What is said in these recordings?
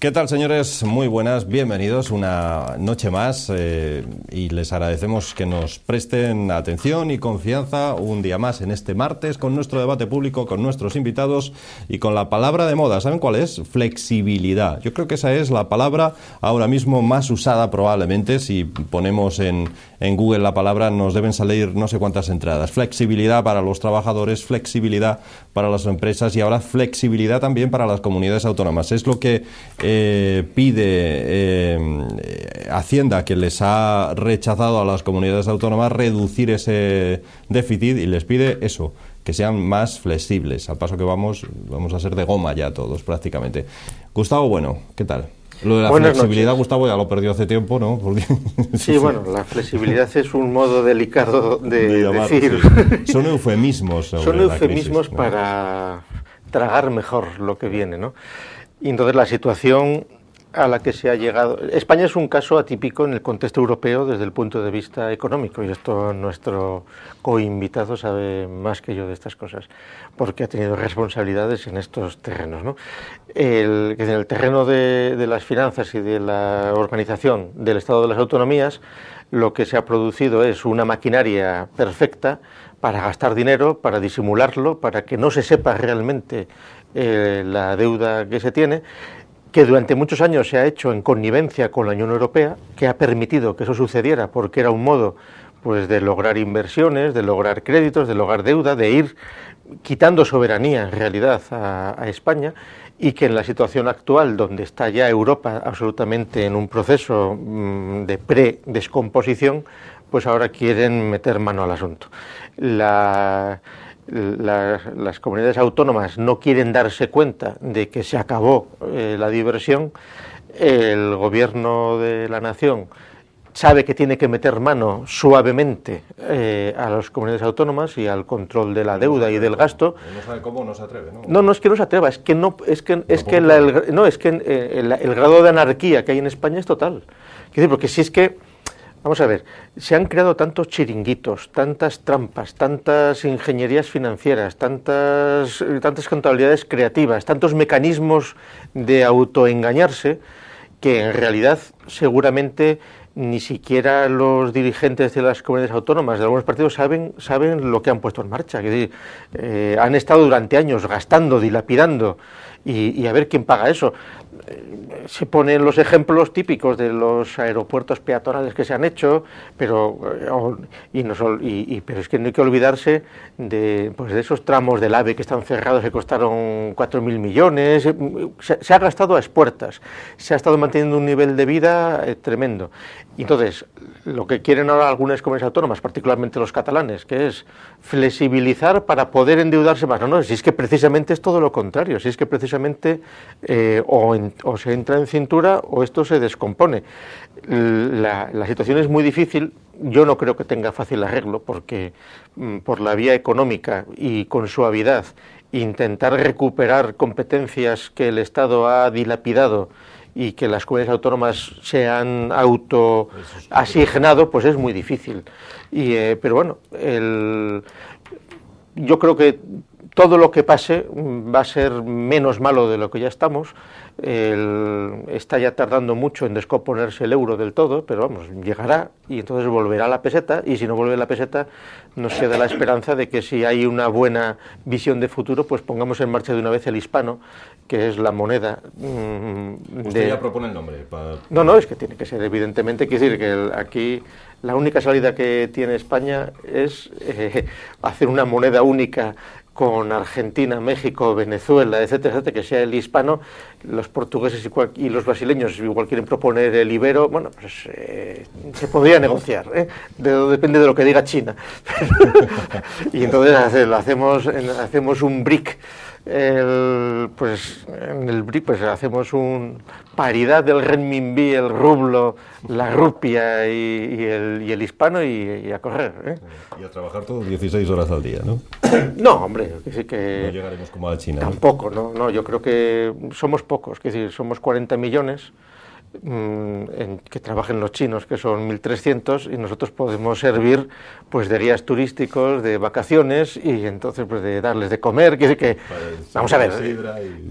¿Qué tal, señores? Muy buenas, bienvenidos una noche más y les agradecemos que nos presten atención y confianza un día más en este martes con nuestro debate público, con nuestros invitados y con la palabra de moda. ¿Saben cuál es? Flexibilidad. Yo creo que esa es la palabra ahora mismo más usada probablemente. Si ponemos en Google la palabra nos deben salir no sé cuántas entradas. Flexibilidad para los trabajadores, flexibilidad para las empresas y ahora flexibilidad también para las comunidades autónomas. Es lo que pide Hacienda, que les ha rechazado a las comunidades autónomas reducir ese déficit y les pide eso, que sean más flexibles. Al paso que vamos a ser de goma ya todos prácticamente. Gustavo, bueno, ¿qué tal? Lo de la flexibilidad, noches. Gustavo, ya lo perdió hace tiempo, ¿no? Porque... Sí, bueno, la flexibilidad es un modo delicado de decir. Sí. Son eufemismos. Son eufemismos para tragar mejor lo que viene, ¿no? Y entonces la situación a la que se ha llegado... España es un caso atípico en el contexto europeo desde el punto de vista económico, y esto nuestro coinvitado sabe más que yo de estas cosas, porque ha tenido responsabilidades en estos terrenos, ¿no? En el terreno de las finanzas y de la organización del Estado de las Autonomías, lo que se ha producido es una maquinaria perfecta para gastar dinero, para disimularlo, para que no se sepa realmente la deuda que se tiene, que durante muchos años se ha hecho en connivencia con la Unión Europea, que ha permitido que eso sucediera porque era un modo pues de lograr inversiones, de lograr créditos, de lograr deuda, de ir quitando soberanía en realidad a España, y que en la situación actual, donde está ya Europa absolutamente en un proceso de predescomposición, pues ahora quieren meter mano al asunto. Las comunidades autónomas no quieren darse cuenta de que se acabó la diversión. El gobierno de la nación sabe que tiene que meter mano suavemente a las comunidades autónomas y al control de la deuda y del gasto. No sabe cómo, no se atreve, ¿no? No es que no se atreva, es que el grado de anarquía que hay en España es total. Es decir, porque si es que, vamos a ver, se han creado tantos chiringuitos, tantas trampas, tantas ingenierías financieras, tantas contabilidades creativas, tantos mecanismos de autoengañarse, que en realidad seguramente ni siquiera los dirigentes de las comunidades autónomas de algunos partidos saben lo que han puesto en marcha. Es decir, han estado durante años gastando, dilapidando, y a ver quién paga eso. Se ponen los ejemplos típicos de los aeropuertos peatonales que se han hecho, pero es que no hay que olvidarse de esos tramos del AVE que están cerrados, que costaron 4.000 millones. Se ha gastado a expuertas, se ha estado manteniendo un nivel de vida tremendo. Y entonces, lo que quieren ahora algunas comunidades autónomas, particularmente los catalanes, que es flexibilizar para poder endeudarse más. No, si es que precisamente es todo lo contrario, si es que precisamente o se entra en cintura o esto se descompone. La situación es muy difícil. Yo no creo que tenga fácil arreglo, porque por la vía económica y con suavidad intentar recuperar competencias que el Estado ha dilapidado y que las comunidades autónomas se han autoasignado, pues es muy difícil. Pero bueno, yo creo que todo lo que pase va a ser menos malo de lo que ya estamos. Está ya tardando mucho en descomponerse el euro del todo, pero vamos, llegará y entonces volverá la peseta, y si no vuelve la peseta nos queda la esperanza de que si hay una buena visión de futuro, pues pongamos en marcha de una vez el hispano, que es la moneda ¿Usted ya propone el nombre? No, es que tiene que ser, evidentemente, quiere decir que aquí la única salida que tiene España es hacer una moneda única con Argentina, México, Venezuela, etcétera, etcétera, que sea el hispano. Los portugueses y los brasileños igual quieren proponer el ibero. Bueno, pues se podría negociar, depende de lo que diga China. Y entonces hacemos un BRIC. En el BRIC pues hacemos un paridad del renminbi, el rublo, la rupia y el hispano, y a correr. Y a trabajar todos 16 horas al día, ¿no? No, hombre, que no llegaremos como a China. Tampoco, ¿no? Yo creo que somos pocos, es decir, somos 40 millones. que trabajen los chinos, que son 1.300, y nosotros podemos servir pues de guías turísticos, de vacaciones, y entonces pues de darles de comer. Vamos a ver,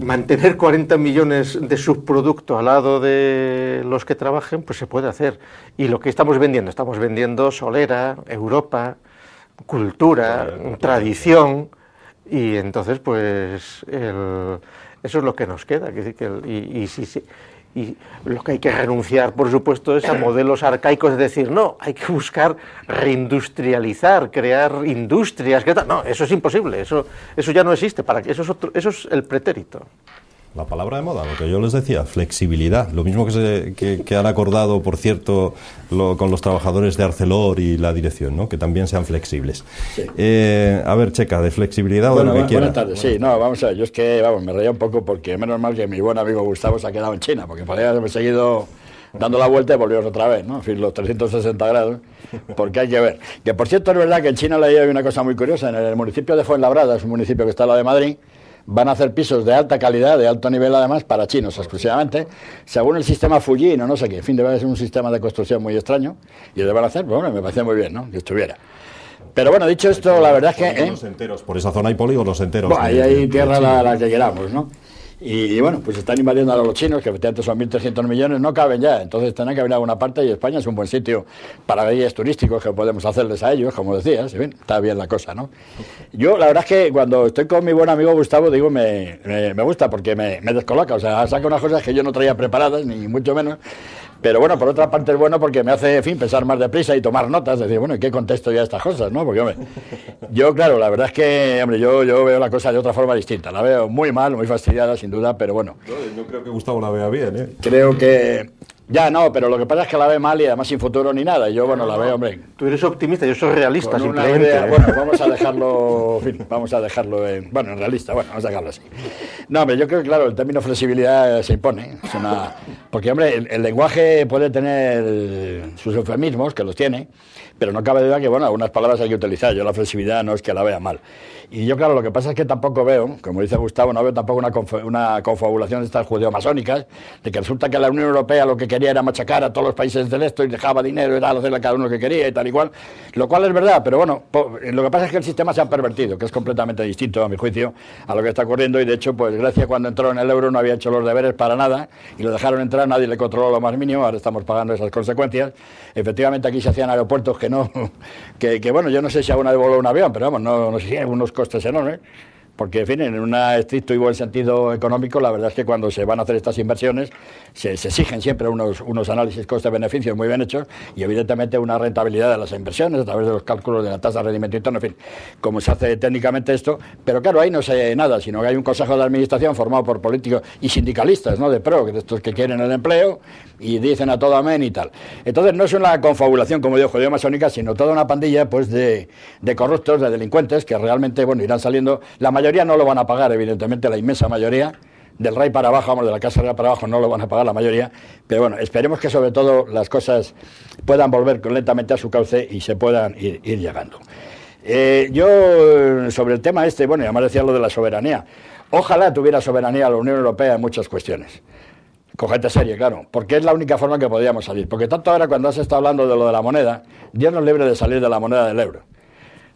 mantener 40 millones de subproducto al lado de los que trabajen, pues se puede hacer. Y lo que estamos vendiendo solera, Europa, cultura, tradición, y entonces pues eso es lo que nos queda. Y lo que hay que renunciar, por supuesto, es a modelos arcaicos, es decir, no, hay que buscar reindustrializar, crear industrias, no, eso es imposible, eso ya no existe, eso es el pretérito. La palabra de moda, lo que yo les decía, flexibilidad, lo mismo que han acordado, por cierto, con los trabajadores de Arcelor y la dirección, ¿no? Que también sean flexibles. Sí. A ver, Checa, de flexibilidad o de lo que quiera. Buenas tardes, sí, no, vamos a ver, yo es que, me reía un poco porque menos mal que mi buen amigo Gustavo se ha quedado en China, porque podría haberme seguido dando la vuelta y volvimos otra vez, ¿no? En fin, los 360 grados, porque hay que ver. Que, por cierto, es verdad que en China le hay una cosa muy curiosa, en el municipio de Fuenlabrada, es un municipio que está al lado de Madrid, van a hacer pisos de alta calidad, de alto nivel además, para chinos exclusivamente, según el sistema Fuji, no sé qué. En fin, debe ser un sistema de construcción muy extraño, y lo van a hacer, bueno, me parece muy bien, ¿no?, que estuviera. Pero bueno, dicho esto, la verdad es que... Polígonos enteros, por esa zona hay polígonos enteros. Bueno, ahí hay tierra la que queramos, ¿no? Y bueno, pues están invadiendo a los chinos, que efectivamente son 1.300 millones, no caben ya, entonces tendrán que venir a alguna parte, y España es un buen sitio para guías turísticos que podemos hacerles a ellos, como decías, y bien, está bien la cosa, ¿no? Yo, la verdad es que cuando estoy con mi buen amigo Gustavo, digo, me gusta, porque me descoloca, o sea, saca unas cosas que yo no traía preparadas, ni mucho menos. Pero bueno, por otra parte es bueno porque me hace, en fin, pensar más deprisa y tomar notas, decir, bueno, ¿en qué contesto ya estas cosas, no? Porque, hombre, yo, claro, la verdad es que, hombre, yo veo la cosa de otra forma distinta. La veo muy mal, muy fastidiada, sin duda, pero bueno. No creo que Gustavo la vea bien, ¿eh? Creo que... Ya, no, pero lo que pasa es que la ve mal y además sin futuro ni nada. Y yo, bueno, la veo, hombre... Tú eres optimista, yo soy realista, simplemente. Idea, bueno, vamos a dejarlo, en fin, bueno, en realista, bueno, vamos a dejarlo así. No, hombre, yo creo que, claro, el término flexibilidad se impone. Porque, hombre, el lenguaje puede tener sus eufemismos, que los tiene, pero no cabe duda que, bueno, algunas palabras hay que utilizar. Yo la flexibilidad no es que la vea mal. Y yo, claro, lo que pasa es que tampoco veo, como dice Gustavo, no veo tampoco una confabulación de estas judeo-masónicas, de que resulta que la Unión Europea lo que quería era machacar a todos los países del este y dejaba dinero y tal, hacerle a cada uno lo que quería y tal y cual, lo cual es verdad, pero bueno, lo que pasa es que el sistema se ha pervertido, que es completamente distinto, a mi juicio, a lo que está ocurriendo, y de hecho, pues Grecia cuando entró en el euro no había hecho los deberes para nada, y lo dejaron entrar, nadie le controló lo más mínimo, ahora estamos pagando esas consecuencias. Efectivamente aquí se hacían aeropuertos que bueno, yo no sé si alguna vez voló un avión, pero vamos, no sé si hay unos costes enormes. Porque, en fin, en un estricto y buen sentido económico, la verdad es que cuando se van a hacer estas inversiones se exigen siempre unos análisis coste-beneficios muy bien hechos y, evidentemente, una rentabilidad de las inversiones a través de los cálculos de la tasa de rendimiento interno, en fin, cómo se hace técnicamente esto. Pero, claro, ahí no sé nada, sino que hay un consejo de administración formado por políticos y sindicalistas, ¿no?, de pro, de estos que quieren el empleo y dicen a todo amén y tal. Entonces, no es una confabulación, como digo, judeo-masónica, sino toda una pandilla, pues, de corruptos, de delincuentes, que realmente, bueno, irán saliendo. La mayoría no lo van a pagar, evidentemente, la inmensa mayoría, del rey para abajo, vamos, de la Casa Real para abajo no lo van a pagar la mayoría, pero bueno, esperemos que sobre todo las cosas puedan volver lentamente a su cauce y se puedan ir llegando. Yo, sobre el tema este, bueno, y además decía lo de la soberanía, ojalá tuviera soberanía la Unión Europea en muchas cuestiones. Con gente seria, claro, porque es la única forma que podríamos salir. Porque tanto ahora cuando has estado hablando de lo de la moneda, Dios nos libre de salir de la moneda del euro.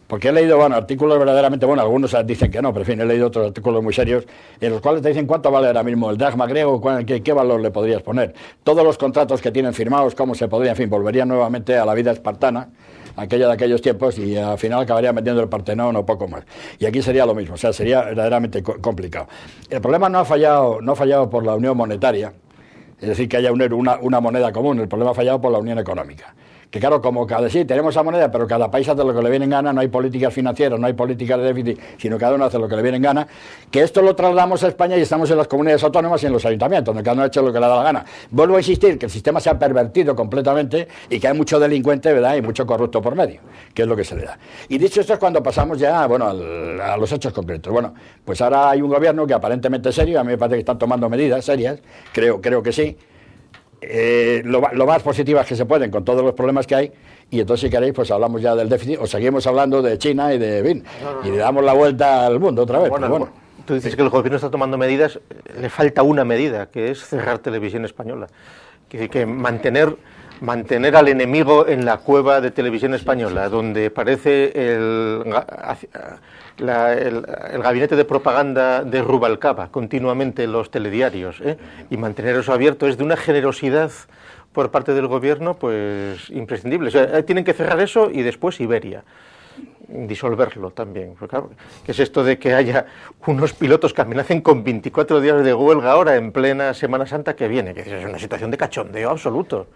Porque he leído, bueno, artículos verdaderamente, bueno, algunos dicen que no, pero en fin, he leído otros artículos muy serios en los cuales te dicen cuánto vale ahora mismo el dracma griego, qué valor le podrías poner. Todos los contratos que tienen firmados, cómo se podría, en fin, volverían nuevamente a la vida espartana, aquella de aquellos tiempos, y al final acabaría metiendo el Partenón o poco más. Y aquí sería lo mismo, o sea, sería verdaderamente complicado. El problema no ha fallado por la unión monetaria, es decir, que haya una moneda común, el problema ha fallado por la unión económica. Que claro, como sí, tenemos esa moneda, pero cada país hace lo que le viene en gana, no hay políticas financieras, no hay políticas de déficit, sino cada uno hace lo que le viene en gana, que esto lo trasladamos a España y estamos en las comunidades autónomas y en los ayuntamientos, donde cada uno ha hecho lo que le da la gana. Vuelvo a insistir que el sistema se ha pervertido completamente y que hay mucho delincuente, ¿verdad?, y mucho corrupto por medio, que es lo que se le da. Y dicho esto es cuando pasamos ya, bueno, a los hechos concretos. Bueno, pues ahora hay un gobierno que aparentemente es serio, a mí me parece que están tomando medidas serias, creo que sí. Lo más positivas que se pueden con todos los problemas que hay, y entonces si queréis pues hablamos ya del déficit o seguimos hablando de China y de BIN y le damos la vuelta al mundo otra vez. Bueno. Tú dices que el gobierno está tomando medidas, le falta una medida, que es cerrar Televisión Española. que mantener al enemigo en la cueva de Televisión Española, donde parece el gabinete de propaganda de Rubalcaba continuamente en los telediarios, y mantener eso abierto es de una generosidad por parte del gobierno pues imprescindible. O sea, tienen que cerrar eso y después Iberia, disolverlo también. Porque, claro, ¿qué es esto de que haya unos pilotos que amenacen con 24 días de huelga ahora en plena Semana Santa que viene? Que es una situación de cachondeo absoluto,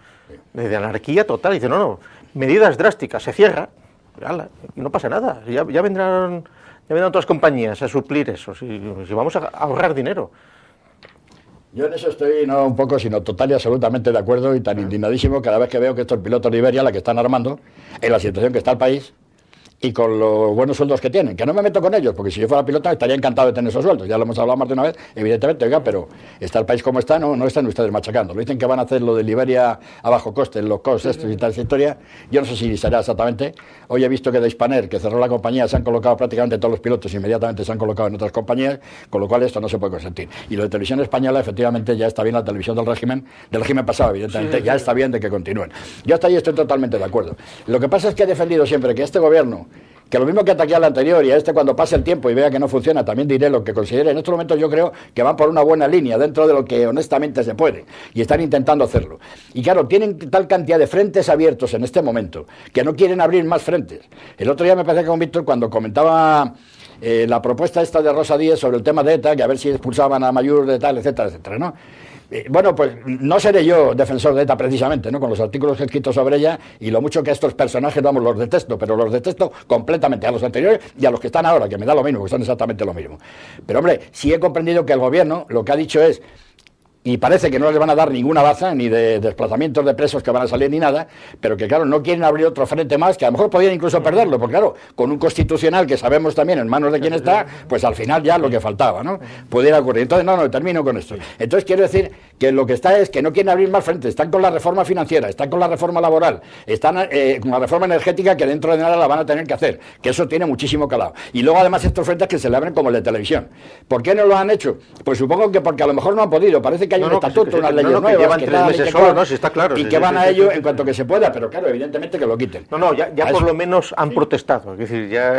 de anarquía total. Y dice, no, medidas drásticas, se cierra, y no pasa nada, ya vendrán otras compañías a suplir eso, si vamos a ahorrar dinero. Yo en eso estoy no un poco, sino total y absolutamente de acuerdo, y tan indignadísimo cada vez que veo que estos pilotos de Iberia, la que están armando, en la situación que está el país, y con los buenos sueldos que tienen, que no me meto con ellos, porque si yo fuera piloto estaría encantado de tener esos sueldos, ya lo hemos hablado más de una vez, evidentemente, oiga, pero está el país como está, no están ustedes machacando, lo dicen que van a hacer lo de Iberia a bajo coste, los costes estos y tal esa historia, yo no sé si será exactamente. Hoy he visto que de Hispaner, que cerró la compañía, se han colocado prácticamente todos los pilotos, inmediatamente se han colocado en otras compañías, con lo cual esto no se puede consentir. Y lo de Televisión Española, efectivamente, ya está bien la televisión del régimen pasado, evidentemente, sí, ya está bien de que continúen. Yo hasta ahí estoy totalmente de acuerdo. Lo que pasa es que he defendido siempre que este gobierno, que lo mismo que ataqué al anterior y a este, cuando pase el tiempo y vea que no funciona, también diré lo que considere. En estos momentos yo creo que van por una buena línea dentro de lo que honestamente se puede, y están intentando hacerlo. Y claro, tienen tal cantidad de frentes abiertos en este momento que no quieren abrir más frentes. El otro día me parece que con Víctor, cuando comentaba la propuesta esta de Rosa Díez sobre el tema de ETA, que a ver si expulsaban a Mayur de tal, etcétera, etcétera, ¿no? Bueno, pues no seré yo defensor de ETA precisamente, ¿no? Con los artículos que he escrito sobre ella y lo mucho que estos personajes, vamos, los detesto, pero los detesto completamente, a los anteriores y a los que están ahora, que me da lo mismo, que son exactamente lo mismo. Pero hombre, sí he comprendido que el gobierno lo que ha dicho es, y parece que no les van a dar ninguna baza, ni de desplazamientos de presos que van a salir ni nada, pero que claro, no quieren abrir otro frente más, que a lo mejor podrían incluso perderlo, porque claro, con un constitucional que sabemos también en manos de quién está, pues al final ya lo que faltaba, ¿no? Pudiera ocurrir. Entonces, no, termino con esto. Entonces quiero decir que lo que está es que no quieren abrir más frentes, están con la reforma financiera, están con la reforma laboral, están con la reforma energética que dentro de nada la van a tener que hacer, que eso tiene muchísimo calado. Y luego además estos frentes que se le abren como el de televisión. ¿Por qué no lo han hecho? Pues supongo que porque a lo mejor no han podido, parece que hay un estatuto, unas leyes nuevas, que llevan 3 meses solo, ¿no? Si está claro. Y que van a ello en cuanto que se pueda, pero claro, evidentemente que lo quiten. No, ya por lo menos han protestado. Es decir, ya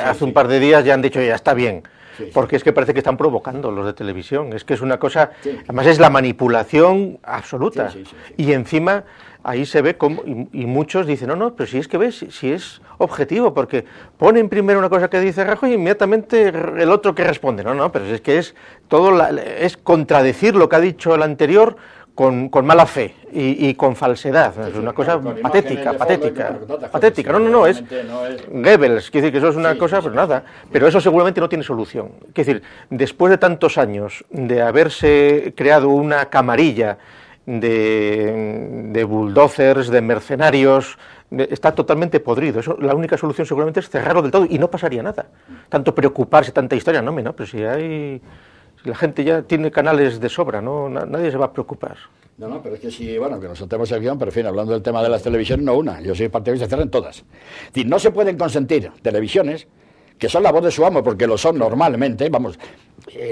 hace un par de días ya han dicho, ya está bien. Porque es que parece que están provocando los de televisión. Es que es una cosa, además es la manipulación absoluta. Y encima ahí se ve como, y muchos dicen, no, pero si es que ves, si es objetivo, porque ponen primero una cosa que dice Rajoy y inmediatamente el otro que responde. No, pero es que es todo es contradecir lo que ha dicho el anterior con mala fe y con falsedad. Es una cosa patética. No, es Goebbels, quiere decir que eso es una cosa, pero nada. Pero eso seguramente no tiene solución. Quiere decir, después de tantos años de haberse creado una camarilla de bulldozers, de mercenarios, está totalmente podrido. Eso, la única solución seguramente es cerrarlo del todo y no pasaría nada. Tanto preocuparse, tanta historia, no, pero si la gente ya tiene canales de sobra, ¿no? Nadie se va a preocupar. No, pero es que sí, bueno, que nos saltemos el guión, pero en fin, hablando del tema de las televisiones, no una, yo soy partidario que se cierren todas. Es decir, no se pueden consentir televisiones que son la voz de su amo, porque lo son normalmente, vamos,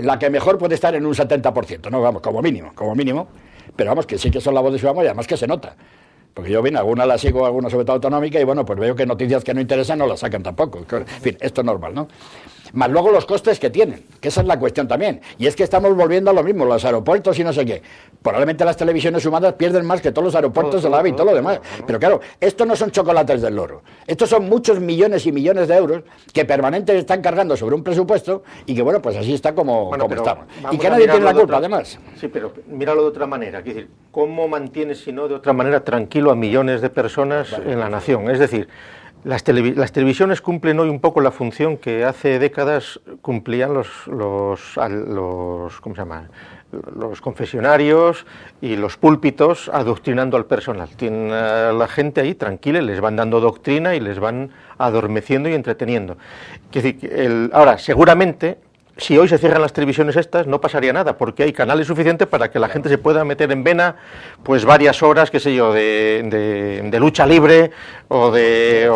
la que mejor puede estar en un 70%, ¿no? Vamos, como mínimo, pero vamos, que sí que son la voz de su amo y además que se nota. Porque yo, bien, alguna la sigo, alguna sobre todo autonómica, y bueno, pues veo que noticias que no interesan no las sacan tampoco. En fin, esto es normal, ¿no? Más luego los costes que tienen, que esa es la cuestión también. Y es que estamos volviendo a lo mismo, los aeropuertos y no sé qué. Probablemente las televisiones sumadas pierden más que todos los aeropuertos de la AVE y todo lo demás. Pero claro, esto no son chocolates del loro. Estos son muchos millones y millones de euros que permanentemente están cargando sobre un presupuesto y que, bueno, pues así está como estamos. Y que nadie tiene la culpa, además. Sí, pero míralo de otra manera. Es decir, ¿cómo mantienes, si no de otra manera, tranquilo a millones de personas en la nación? Es decir, las televisiones cumplen hoy un poco la función que hace décadas cumplían los ¿cómo se llama? Los confesionarios y los púlpitos adoctrinando al personal. Tienen a la gente ahí tranquila, les van dando doctrina y les van adormeciendo y entreteniendo. Es decir, ahora, seguramente si hoy se cierran las televisiones estas, no pasaría nada, porque hay canales suficientes para que la gente se pueda meter en vena pues varias horas, qué sé yo, de lucha libre o de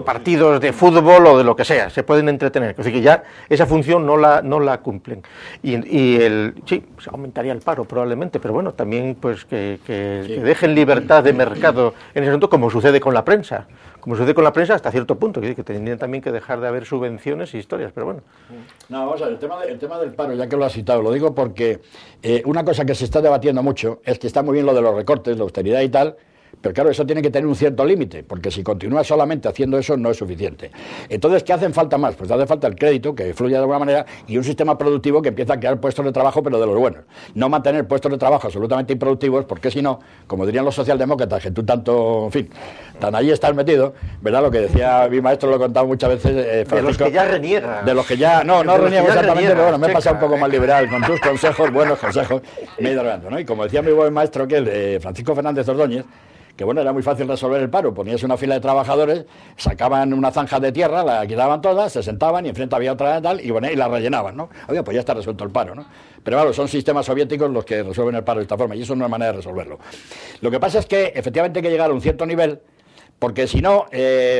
partidos de fútbol o de lo que sea, se pueden entretener. Así que ya esa función no la cumplen. Sí, se aumentaría el paro probablemente, pero bueno, también pues que dejen libertad de mercado en ese asunto, como sucede con la prensa. Como sucede con la prensa hasta cierto punto, que tendrían también que dejar de haber subvenciones y historias, pero bueno. No, vamos a ver, el tema del paro, ya que lo has citado, lo digo porque una cosa que se está debatiendo mucho es que está muy bien lo de los recortes, la austeridad y tal, pero claro, eso tiene que tener un cierto límite, porque si continúa solamente haciendo eso no es suficiente. Entonces, ¿qué hacen falta más? Pues hace falta el crédito, que fluya de alguna manera, y un sistema productivo que empieza a crear puestos de trabajo, pero de los buenos. No mantener puestos de trabajo absolutamente improductivos, porque si no, como dirían los socialdemócratas, que tú tanto, en fin, tan ahí estás metido, ¿verdad? Lo que decía mi maestro, lo he contado muchas veces, Francisco, de los que ya reniega. De los que ya, no reniego exactamente, pero bueno, me he pasado un poco más liberal, con tus consejos, buenos consejos, me he ido arreglando, ¿no? Y como decía mi buen maestro, que el Francisco Fernández Ordóñez, que bueno, era muy fácil resolver el paro, ponías una fila de trabajadores, sacaban una zanja de tierra, la quitaban todas, se sentaban y enfrente había otra tal, y bueno, y la rellenaban, ¿no? Oye, pues ya está resuelto el paro, ¿no? Pero claro, son sistemas soviéticos los que resuelven el paro de esta forma, y eso no es manera de resolverlo. Lo que pasa es que efectivamente hay que llegar a un cierto nivel, porque si no,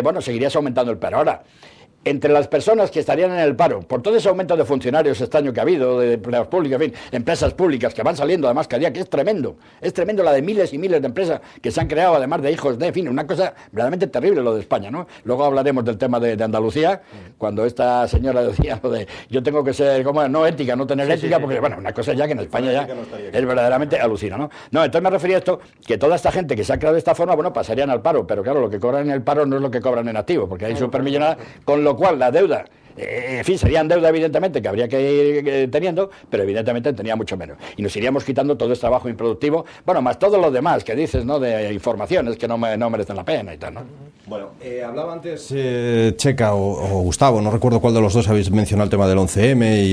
bueno, seguirías aumentando el paro. Ahora, entre las personas que estarían en el paro, por todo ese aumento de funcionarios extraño que ha habido, de empleados públicos, en fin, empresas públicas que van saliendo además cada día, que es tremendo la de miles y miles de empresas que se han creado, además de hijos de, en fin, una cosa verdaderamente terrible lo de España, ¿no? Luego hablaremos del tema de Andalucía, cuando esta señora decía lo de, yo tengo que ser, como no ética, no tener ética, porque bueno, una cosa ya que en España ya es verdaderamente alucina, ¿no? No, entonces me refería a esto, que toda esta gente que se ha creado de esta forma, bueno, pasarían al paro, pero claro, lo que cobran en el paro no es lo que cobran en activo, porque hay supermillonarios, con lo cual la deuda, en fin, serían deuda evidentemente que habría que ir teniendo, pero evidentemente tenía mucho menos. Y nos iríamos quitando todo este trabajo improductivo, bueno, más todo lo demás que dices, ¿no? De informaciones que no merecen la pena y tal, ¿no? Bueno, hablaba antes Checa o Gustavo, no recuerdo cuál de los dos habéis mencionado el tema del 11M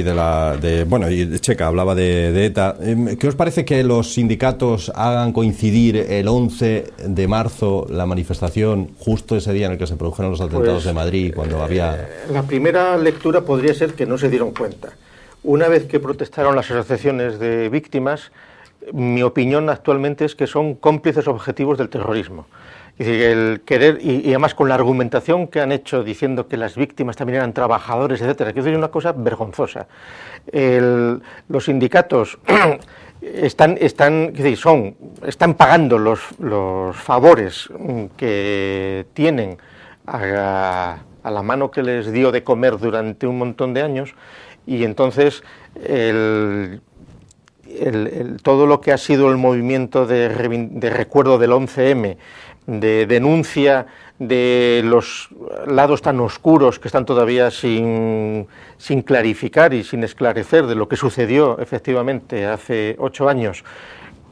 y Checa hablaba de ETA. ¿Qué os parece que los sindicatos hagan coincidir el 11 de marzo la manifestación justo ese día en el que se produjeron los atentados de Madrid, cuando había... La primera lectura podría ser que no se dieron cuenta. Una vez que protestaron las asociaciones de víctimas, mi opinión actualmente es que son cómplices objetivos del terrorismo. Es decir, el querer, y además con la argumentación que han hecho diciendo que las víctimas también eran trabajadores, etcétera, que es una cosa vergonzosa. Los sindicatos están pagando los favores que tienen a la mano que les dio de comer durante un montón de años, y entonces todo lo que ha sido el movimiento de recuerdo del 11M, de denuncia de los lados tan oscuros que están todavía sin clarificar y sin esclarecer de lo que sucedió efectivamente hace 8 años,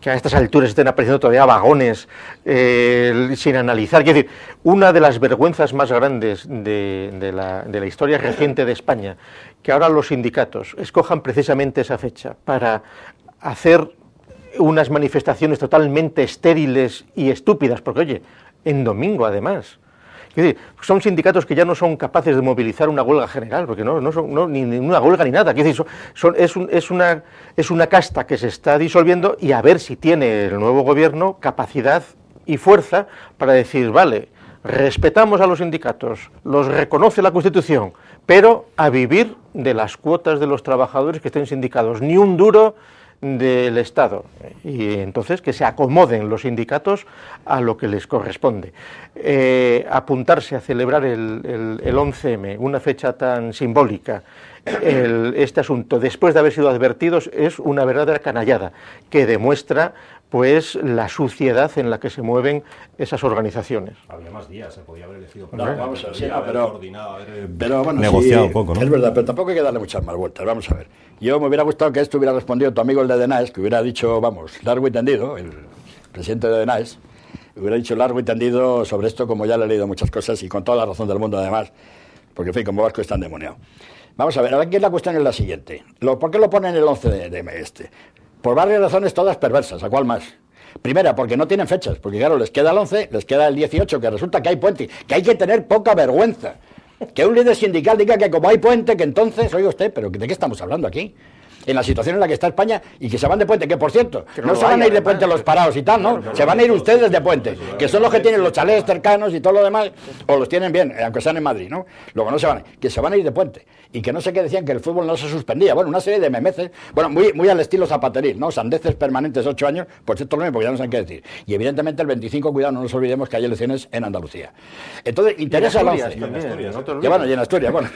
que a estas alturas estén apareciendo todavía vagones sin analizar. Quiero decir, una de las vergüenzas más grandes de la historia reciente de España, que ahora los sindicatos escojan precisamente esa fecha para hacer unas manifestaciones totalmente estériles y estúpidas, porque oye, en domingo además. Es decir, son sindicatos que ya no son capaces de movilizar una huelga general, porque no son ni una huelga ni nada. Es decir, es una casta que se está disolviendo, y a ver si tiene el nuevo gobierno capacidad y fuerza para decir, vale, respetamos a los sindicatos, los reconoce la Constitución, pero a vivir de las cuotas de los trabajadores que estén sindicados, ni un duro del Estado, y entonces que se acomoden los sindicatos a lo que les corresponde. Apuntarse a celebrar el 11M, una fecha tan simbólica, este asunto, después de haber sido advertidos, es una verdadera canallada que demuestra pues la suciedad en la que se mueven esas organizaciones. Había más días, se podía haber elegido vamos a ver, pero bueno, negociado un poco, ¿no? Es verdad, pero tampoco hay que darle muchas más vueltas. Vamos a ver. Yo me hubiera gustado que esto hubiera respondido tu amigo el de DENAES, que hubiera dicho, vamos, largo y tendido, el presidente de DENAES, hubiera dicho largo y tendido sobre esto, como ya le he leído muchas cosas y con toda la razón del mundo además, porque en fin, como vasco está endemoniado. Vamos a ver, ahora aquí la cuestión es la siguiente. ¿Por qué lo ponen el 11 de este? Por varias razones todas perversas, ¿a cuál más? Primera, porque no tienen fechas, porque claro, les queda el 11, les queda el 18, que resulta que hay puente, que hay que tener poca vergüenza Que un líder sindical diga que como hay puente, que entonces, oiga usted, pero ¿de qué estamos hablando aquí? En la situación en la que está España y que se van de puente, que por cierto, no se van a ir de puente los parados y tal, ¿no? Se van a ir ustedes de puente, que son los que tienen los chalés cercanos y todo lo demás, o los tienen bien, aunque sean en Madrid, ¿no? Luego no se van, que se van a ir de puente. Y que no sé qué decían, que el fútbol no se suspendía. Bueno, una serie de memeces, bueno, muy al estilo zapateril, ¿no? Sandeces permanentes 8 años, pues esto es lo mismo, porque ya no saben qué decir. Y evidentemente el 25, cuidado, no nos olvidemos que hay elecciones en Andalucía. Entonces, interesa el 11. Y en Asturias, bueno.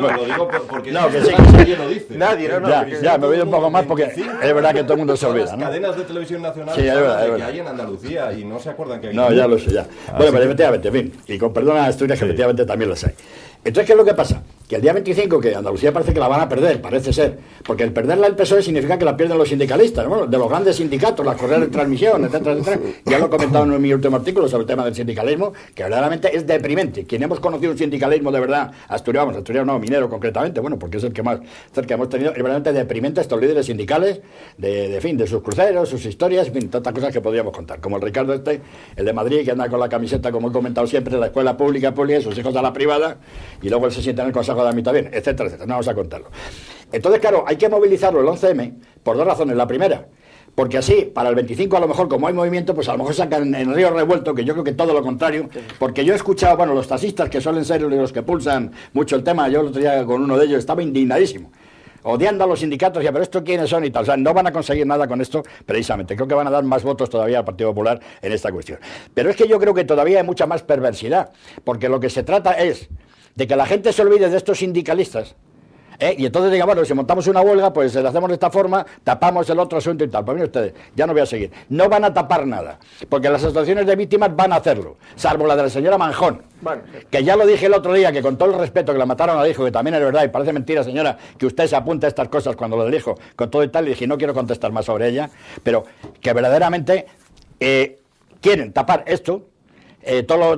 No, lo digo porque no, que sí, nadie lo dice. Nadie, no. Ya, me voy un poco más porque es verdad que todo el mundo se olvida, las ¿no? cadenas de televisión nacional sí, que hay en Andalucía y no se acuerdan que hay. No, ya lo sé, ya. Bueno, pero efectivamente, en fin, y con perdón a Asturias, que efectivamente también las hay. Entonces, ¿qué es lo que pasa? Que el día 25, que Andalucía parece que la van a perder, parece ser, porque el perderla el PSOE significa que la pierden los sindicalistas, ¿no? De los grandes sindicatos, las correas de transmisión, etcétera, etcétera. Ya lo he comentado en mi último artículo sobre el tema del sindicalismo, que verdaderamente es deprimente. Quien hemos conocido un sindicalismo de verdad, asturiano no, minero concretamente, bueno, porque es el que más cerca hemos tenido, es verdaderamente deprimente estos líderes sindicales, de sus cruceros, sus historias, en fin, tantas cosas que podríamos contar. Como el Ricardo el de Madrid, que anda con la camiseta, como he comentado siempre, de la escuela pública, sus hijos a la privada, y luego él se sienta en el Consejo de Administración, etcétera, etcétera. No vamos a contarlo. Entonces, claro, hay que movilizarlo el 11M por dos razones. La primera, porque así, para el 25 a lo mejor, como hay movimiento, pues a lo mejor sacan en río revuelto, que yo creo que todo lo contrario, porque yo he escuchado, bueno, los taxistas, que suelen ser los que pulsan mucho el tema, yo el otro día con uno de ellos estaba indignadísimo, odiando a los sindicatos, ya, pero ¿esto quiénes son y tal? O sea, no van a conseguir nada con esto, precisamente. Creo que van a dar más votos todavía al Partido Popular en esta cuestión. Pero es que yo creo que todavía hay mucha más perversidad, porque lo que se trata es de que la gente se olvide de estos sindicalistas, y entonces diga, bueno, si montamos una huelga, pues lo hacemos de esta forma, tapamos el otro asunto y tal. Pues miren ustedes, ya no voy a seguir. No van a tapar nada, porque las asociaciones de víctimas van a hacerlo, salvo la de la señora Manjón, que ya lo dije el otro día, que con todo el respeto que la mataron a la hijo, que también es verdad, y parece mentira, señora, que usted se apunta a estas cosas cuando lo dijo, con todo y tal, y dije, no quiero contestar más sobre ella, pero que verdaderamente quieren tapar esto, todos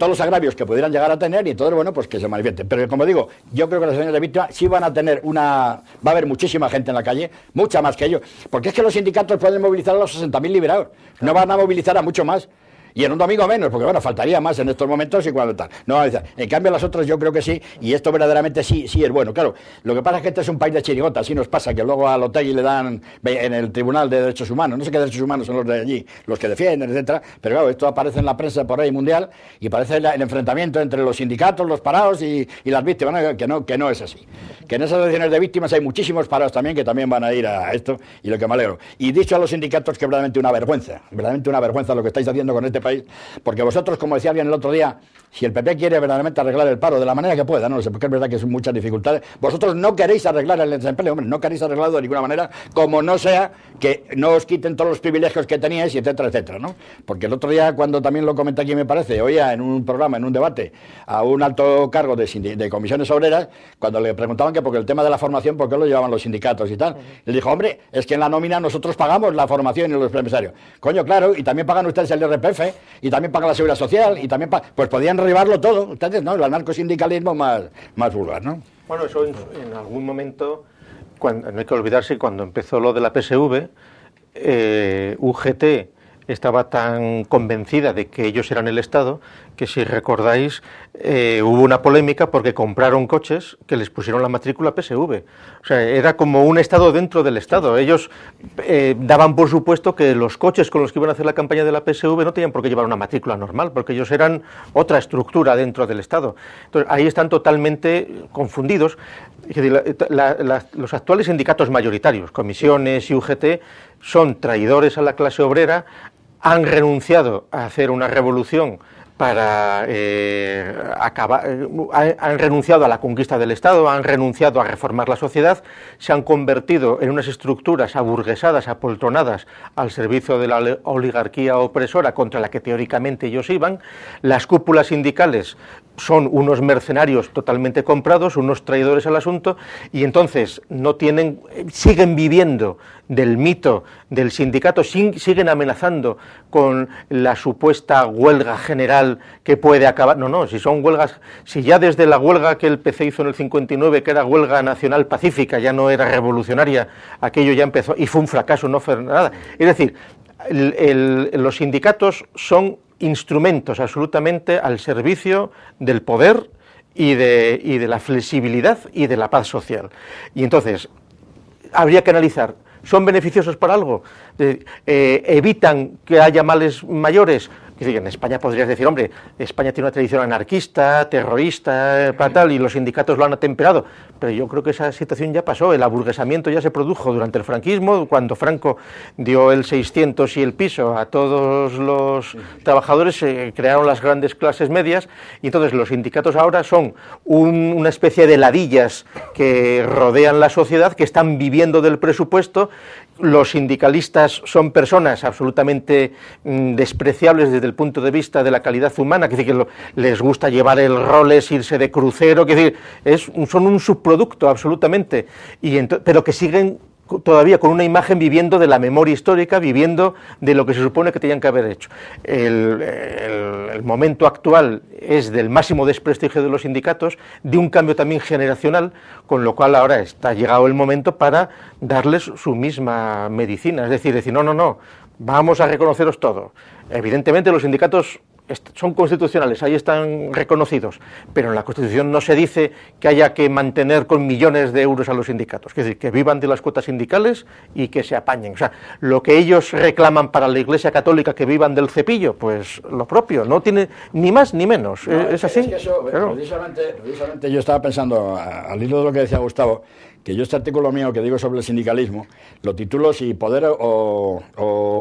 los agravios que pudieran llegar a tener y entonces, bueno, pues que se manifiesten. Pero como digo, yo creo que las asociaciones de víctimas sí van a tener va a haber muchísima gente en la calle, mucha más que ellos, porque es que los sindicatos pueden movilizar a los 60.000 liberados, no van a movilizar a mucho más. Y en un domingo menos, porque bueno, faltaría más en estos momentos y cuando tal. No, en cambio las otras yo creo que sí, y esto verdaderamente sí es bueno. Claro, lo que pasa es que este es un país de chirigotas, así nos pasa, que luego a Lotegui le dan en el Tribunal de Derechos Humanos, no sé qué derechos humanos son los de allí, los que defienden, etcétera, pero claro, esto aparece en la prensa por ahí mundial y parece el enfrentamiento entre los sindicatos, los parados y las víctimas, que no es así. Que en esas asociaciones de víctimas hay muchísimos parados también que también van a ir a esto, y lo que me alegro. Y dicho a los sindicatos que es verdaderamente una vergüenza lo que estáis haciendo con este país, porque vosotros, como decía alguien el otro día, si el PP quiere verdaderamente arreglar el paro de la manera que pueda, no lo sé, porque es verdad que son muchas dificultades, vosotros no queréis arreglar el desempleo, hombre, no queréis arreglarlo de ninguna manera, como no sea que no os quiten todos los privilegios que teníais, y etcétera, etcétera, ¿no? Porque el otro día, cuando también lo comenté aquí, me parece, oía en un programa, en un debate, a un alto cargo de comisiones obreras, cuando le preguntaban que porque el tema de la formación, ¿por qué lo llevaban los sindicatos y tal? Le dijo, hombre, es que en la nómina nosotros pagamos la formación y los empresarios. Coño, claro, y también pagan ustedes el IRPF, y también pagan la Seguridad Social, y también pues podían derribarlo todo, ustedes, ¿no? El anarcosindicalismo más vulgar, ¿no? Bueno, eso en algún momento, no hay que olvidarse, cuando empezó lo de la PSV, UGT estaba tan convencida de que ellos eran el Estado, que si recordáis, hubo una polémica porque compraron coches que les pusieron la matrícula PSV. O sea, era como un Estado dentro del Estado. Ellos daban por supuesto que los coches con los que iban a hacer la campaña de la PSV no tenían por qué llevar una matrícula normal, porque ellos eran otra estructura dentro del Estado. Entonces, ahí están totalmente confundidos. Los actuales sindicatos mayoritarios, comisiones y UGT, son traidores a la clase obrera, han renunciado a hacer una revolución para acabar, han renunciado a la conquista del Estado, han renunciado a reformar la sociedad, se han convertido en unas estructuras aburguesadas, apoltronadas al servicio de la oligarquía opresora contra la que teóricamente ellos iban. Las cúpulas sindicales son unos mercenarios totalmente comprados, unos traidores al asunto, y entonces siguen viviendo del mito del sindicato, siguen amenazando con la supuesta huelga general que puede acabar. No, si son huelgas, si ya desde la huelga que el PC hizo en el 59, que era huelga nacional pacífica, ya no era revolucionaria, aquello ya empezó y fue un fracaso, no fue nada. Es decir, los sindicatos son instrumentos absolutamente al servicio del poder y de la flexibilidad y de la paz social. Y entonces, habría que analizar, ¿son beneficiosos para algo? ¿Evitan que haya males mayores? Es decir, en España podrías decir, hombre, España tiene una tradición anarquista, terrorista, tal, y los sindicatos lo han atemperado, pero yo creo que esa situación ya pasó, el aburguesamiento ya se produjo durante el franquismo, cuando Franco dio el 600 y el piso a todos los trabajadores, se crearon las grandes clases medias, y entonces los sindicatos ahora son una especie de ladillas que rodean la sociedad, que están viviendo del presupuesto. Los sindicalistas son personas absolutamente despreciables desde el punto de vista de la calidad humana, que les gusta llevar el Rolex, irse de crucero, que son un subproducto absolutamente, pero que siguen todavía con una imagen viviendo de la memoria histórica, viviendo de lo que se supone que tenían que haber hecho. El momento actual es del máximo desprestigio de los sindicatos, de un cambio también generacional, con lo cual ahora está llegado el momento para darles su misma medicina, es decir, no, vamos a reconoceros todo. Evidentemente los sindicatos son constitucionales, ahí están reconocidos, pero en la Constitución no se dice que haya que mantener con millones de euros a los sindicatos, es decir, que vivan de las cuotas sindicales y que se apañen. O sea, lo que ellos reclaman para la Iglesia Católica, que vivan del cepillo, pues lo propio, no tiene ni más ni menos. No, ¿es así? Es que eso, claro. Precisamente yo estaba pensando, al hilo de lo que decía Gustavo, que yo este artículo mío que digo sobre el sindicalismo, lo titulo si poder o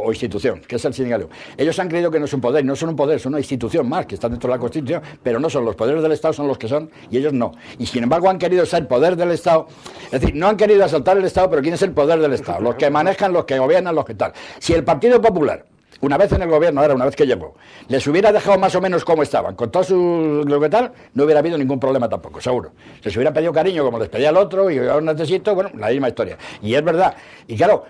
institución, que es el sindicalismo. Ellos han creído que no es un poder, no son un poder, son una institución más, que está dentro de la Constitución, pero no son los poderes del Estado, son los que son, y ellos no. Y sin embargo han querido ser poder del Estado, es decir, no han querido asaltar el Estado, pero quieren ser poder del Estado, los que manejan, los que gobiernan, los que tal. Si el Partido Popular, una vez en el gobierno, ahora una vez que llegó, les hubiera dejado más o menos como estaban, con todo lo que tal, no hubiera habido ningún problema tampoco, seguro. Les hubiera pedido cariño como les pedía el otro, y yo necesito, bueno, la misma historia. Y es verdad. Y claro,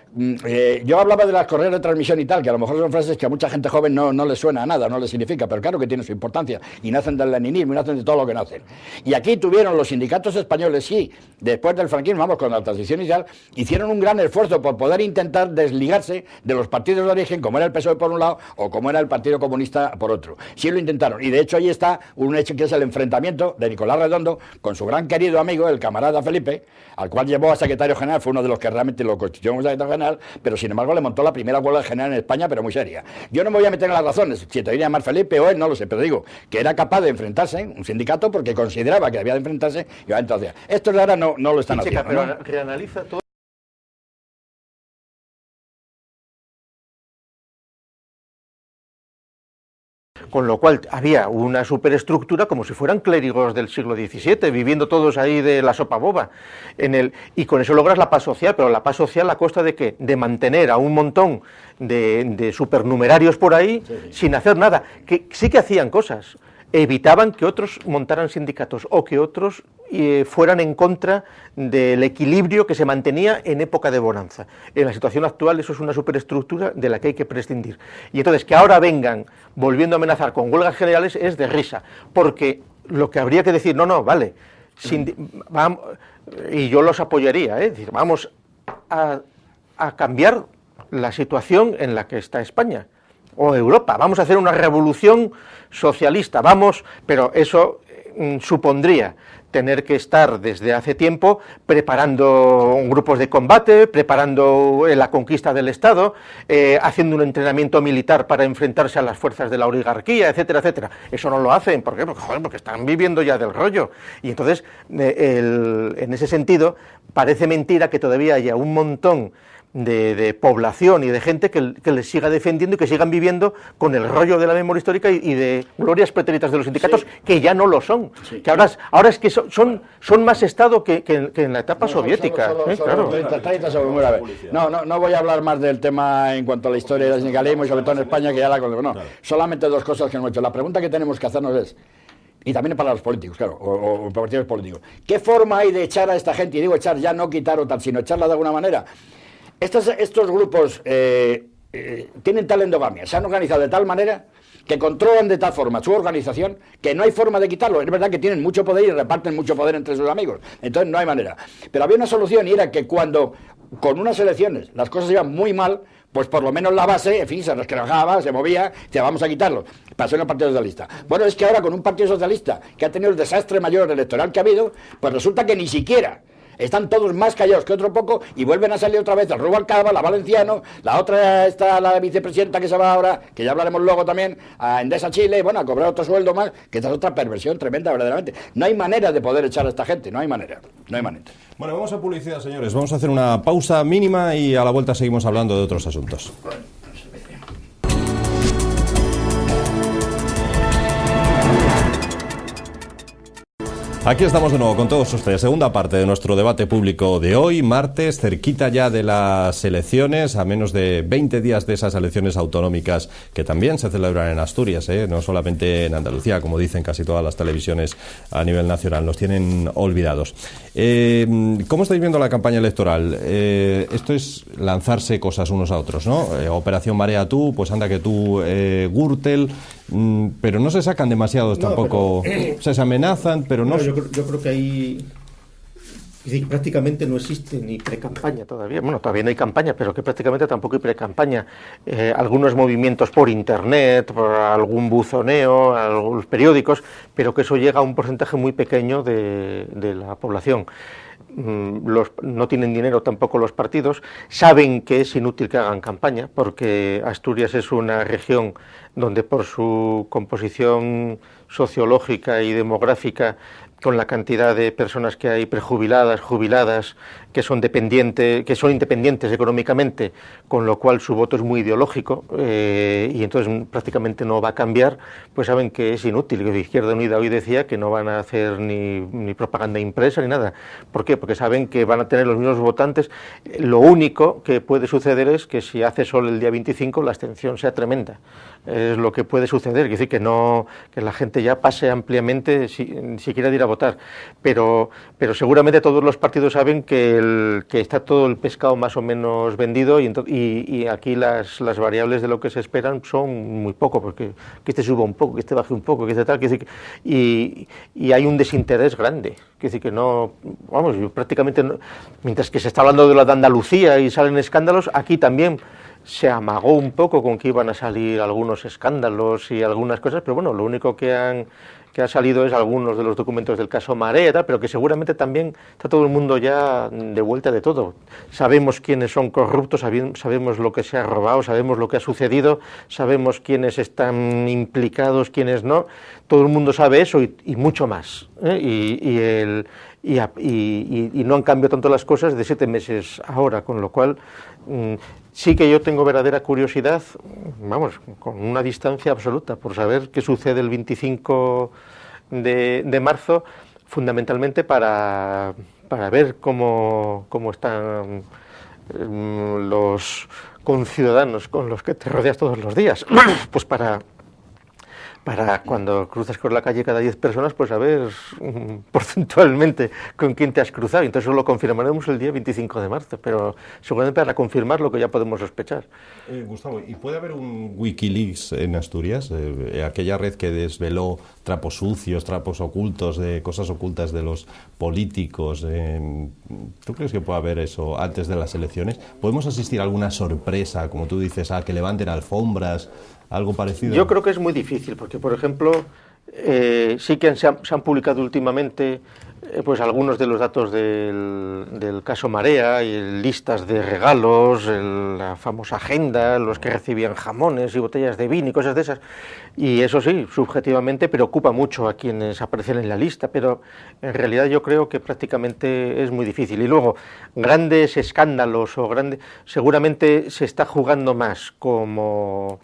yo hablaba de las correas de transmisión y tal, que a lo mejor son frases que a mucha gente joven no les suena a nada, no les significa, pero claro que tiene su importancia, y nacen del leninismo, y nacen de todo lo que nacen. Y aquí tuvieron los sindicatos españoles, sí, después del franquismo, vamos, con la transición y tal, hicieron un gran esfuerzo por poder intentar desligarse de los partidos de origen, como era el PSOE por un lado, o como era el Partido Comunista por otro. Sí lo intentaron, y de hecho ahí está un hecho que es el enfrentamiento de Nicolás Redondo con su gran querido amigo, el camarada Felipe, al cual llevó a secretario general, fue uno de los que realmente lo constituyó como secretario general, pero sin embargo le montó la primera huelga general en España, pero muy seria. Yo no me voy a meter en las razones, si te iría a llamar Felipe o él, no lo sé, pero digo que era capaz de enfrentarse, un sindicato, porque consideraba que había de enfrentarse, y entonces, estos de ahora no lo están haciendo. Pero ¿no? reanaliza todo. Con lo cual había una superestructura como si fueran clérigos del siglo XVII, viviendo todos ahí de la sopa boba. Y con eso logras la paz social, pero la paz social a costa de ¿qué? De mantener a un montón de supernumerarios por ahí, sí, sin hacer nada. Que sí que hacían cosas, evitaban que otros montaran sindicatos o que otros fueran en contra del equilibrio que se mantenía en época de bonanza. En la situación actual eso es una superestructura de la que hay que prescindir. Y entonces que ahora vengan volviendo a amenazar con huelgas generales es de risa, porque lo que habría que decir, no, vale, y yo los apoyaría, decir, vamos a cambiar la situación en la que está España o Europa, vamos a hacer una revolución socialista, pero eso supondría tener que estar desde hace tiempo preparando grupos de combate, preparando la conquista del Estado, haciendo un entrenamiento militar para enfrentarse a las fuerzas de la oligarquía, etcétera, etcétera. Eso no lo hacen, ¿por qué? Porque están viviendo ya del rollo. Y entonces, en ese sentido, parece mentira que todavía haya un montón de población y de gente que les siga defendiendo y que sigan viviendo con el rollo de la memoria histórica y de glorias pretéritas de los sindicatos, sí, que ya no lo son, sí, que ahora es que son más Estado que en la etapa soviética. Claro. No voy a hablar más del tema en cuanto a la historia del sindicalismo y sobre todo en España, que ya la conozco. No, solamente dos cosas que hemos hecho. La pregunta que tenemos que hacernos es, y también para los políticos, claro, o partidos políticos, ¿qué forma hay de echar a esta gente? Y digo echar, ya no quitar o tal, sino echarla de alguna manera. Estos grupos tienen tal endogamia, se han organizado de tal manera que controlan de tal forma su organización que no hay forma de quitarlo. Es verdad que tienen mucho poder y reparten mucho poder entre sus amigos, entonces no hay manera. Pero había una solución y era que cuando con unas elecciones las cosas iban muy mal, pues por lo menos la base, en fin, se resquebrajaba, se movía, decía, vamos a quitarlo. Pasó en el Partido Socialista. Bueno, es que ahora con un Partido Socialista que ha tenido el desastre mayor electoral que ha habido, pues resulta que ni siquiera están todos más callados que otro poco y vuelven a salir otra vez el Rubalcaba, la Valenciano, la otra está la vicepresidenta que se va ahora, que ya hablaremos luego también, a Endesa Chile, bueno, a cobrar otro sueldo más, que esta es otra perversión tremenda, verdaderamente. No hay manera de poder echar a esta gente, no hay manera. Bueno, vamos a publicidad, señores. Vamos a hacer una pausa mínima y a la vuelta seguimos hablando de otros asuntos. Aquí estamos de nuevo con todos ustedes, segunda parte de nuestro debate público de hoy, martes, cerquita ya de las elecciones, a menos de 20 días de esas elecciones autonómicas que también se celebran en Asturias, no solamente en Andalucía, como dicen casi todas las televisiones a nivel nacional, nos tienen olvidados. ¿Cómo estáis viendo la campaña electoral? Esto es lanzarse cosas unos a otros, ¿no? Operación Marea Tú, pues anda que tú, Gürtel, pero no se sacan demasiados tampoco, o sea, se amenazan, pero no... Yo creo que ahí prácticamente no existe ni pre-campaña todavía. Bueno, todavía no hay campaña, pero que prácticamente tampoco hay pre-campaña. Algunos movimientos por internet, por algún buzoneo, algunos periódicos, pero que eso llega a un porcentaje muy pequeño de la población. No tienen dinero tampoco los partidos, saben que es inútil que hagan campaña, porque Asturias es una región donde por su composición sociológica y demográfica, con la cantidad de personas que hay prejubiladas, jubiladas, que son independientes económicamente, con lo cual su voto es muy ideológico y entonces prácticamente no va a cambiar, pues saben que es inútil. Izquierda Unida hoy decía que no van a hacer ni propaganda impresa ni nada. ¿Por qué? Porque saben que van a tener los mismos votantes. Lo único que puede suceder es que si hace sol el día 25 la abstención sea tremenda. Es lo que puede suceder, es decir, que la gente ya pase ampliamente ni siquiera de ir a votar, pero seguramente todos los partidos saben que está todo el pescado más o menos vendido y aquí las variables de lo que se esperan son muy poco, porque que este suba un poco, que este baje un poco, que este tal, y hay un desinterés grande, es decir, que no, vamos, yo prácticamente no, mientras que se está hablando de la de Andalucía y salen escándalos, aquí también se amagó un poco con que iban a salir algunos escándalos y algunas cosas, pero bueno, lo único que ha salido es algunos de los documentos del caso Marea, pero que seguramente también está todo el mundo ya de vuelta de todo. Sabemos quiénes son corruptos, sabemos lo que se ha robado, sabemos lo que ha sucedido, sabemos quiénes están implicados, quiénes no. Todo el mundo sabe eso y mucho más. Y no han cambiado tanto las cosas de 7 meses ahora, con lo cual sí que yo tengo verdadera curiosidad, vamos, con una distancia absoluta, por saber qué sucede el 25 de marzo, fundamentalmente para ver cómo están los conciudadanos con los que te rodeas todos los días, pues para cuando cruzas por la calle cada 10 personas, pues a ver porcentualmente con quién te has cruzado. Entonces eso lo confirmaremos el día 25 de marzo, pero seguramente para confirmar lo que ya podemos sospechar. Gustavo, ¿y puede haber un Wikileaks en Asturias? Aquella red que desveló trapos sucios, trapos ocultos, de cosas ocultas de los políticos. ¿Tú crees que puede haber eso antes de las elecciones? ¿Podemos asistir a alguna sorpresa, como tú dices, a que levanten alfombras? ¿Algo parecido? Yo creo que es muy difícil, porque, por ejemplo, sí que se han publicado últimamente pues algunos de los datos del caso Marea, y listas de regalos, la famosa agenda, los que recibían jamones y botellas de vino y cosas de esas, y eso sí, subjetivamente preocupa mucho a quienes aparecen en la lista, pero en realidad yo creo que prácticamente es muy difícil. Y luego, grandes escándalos seguramente se está jugando más como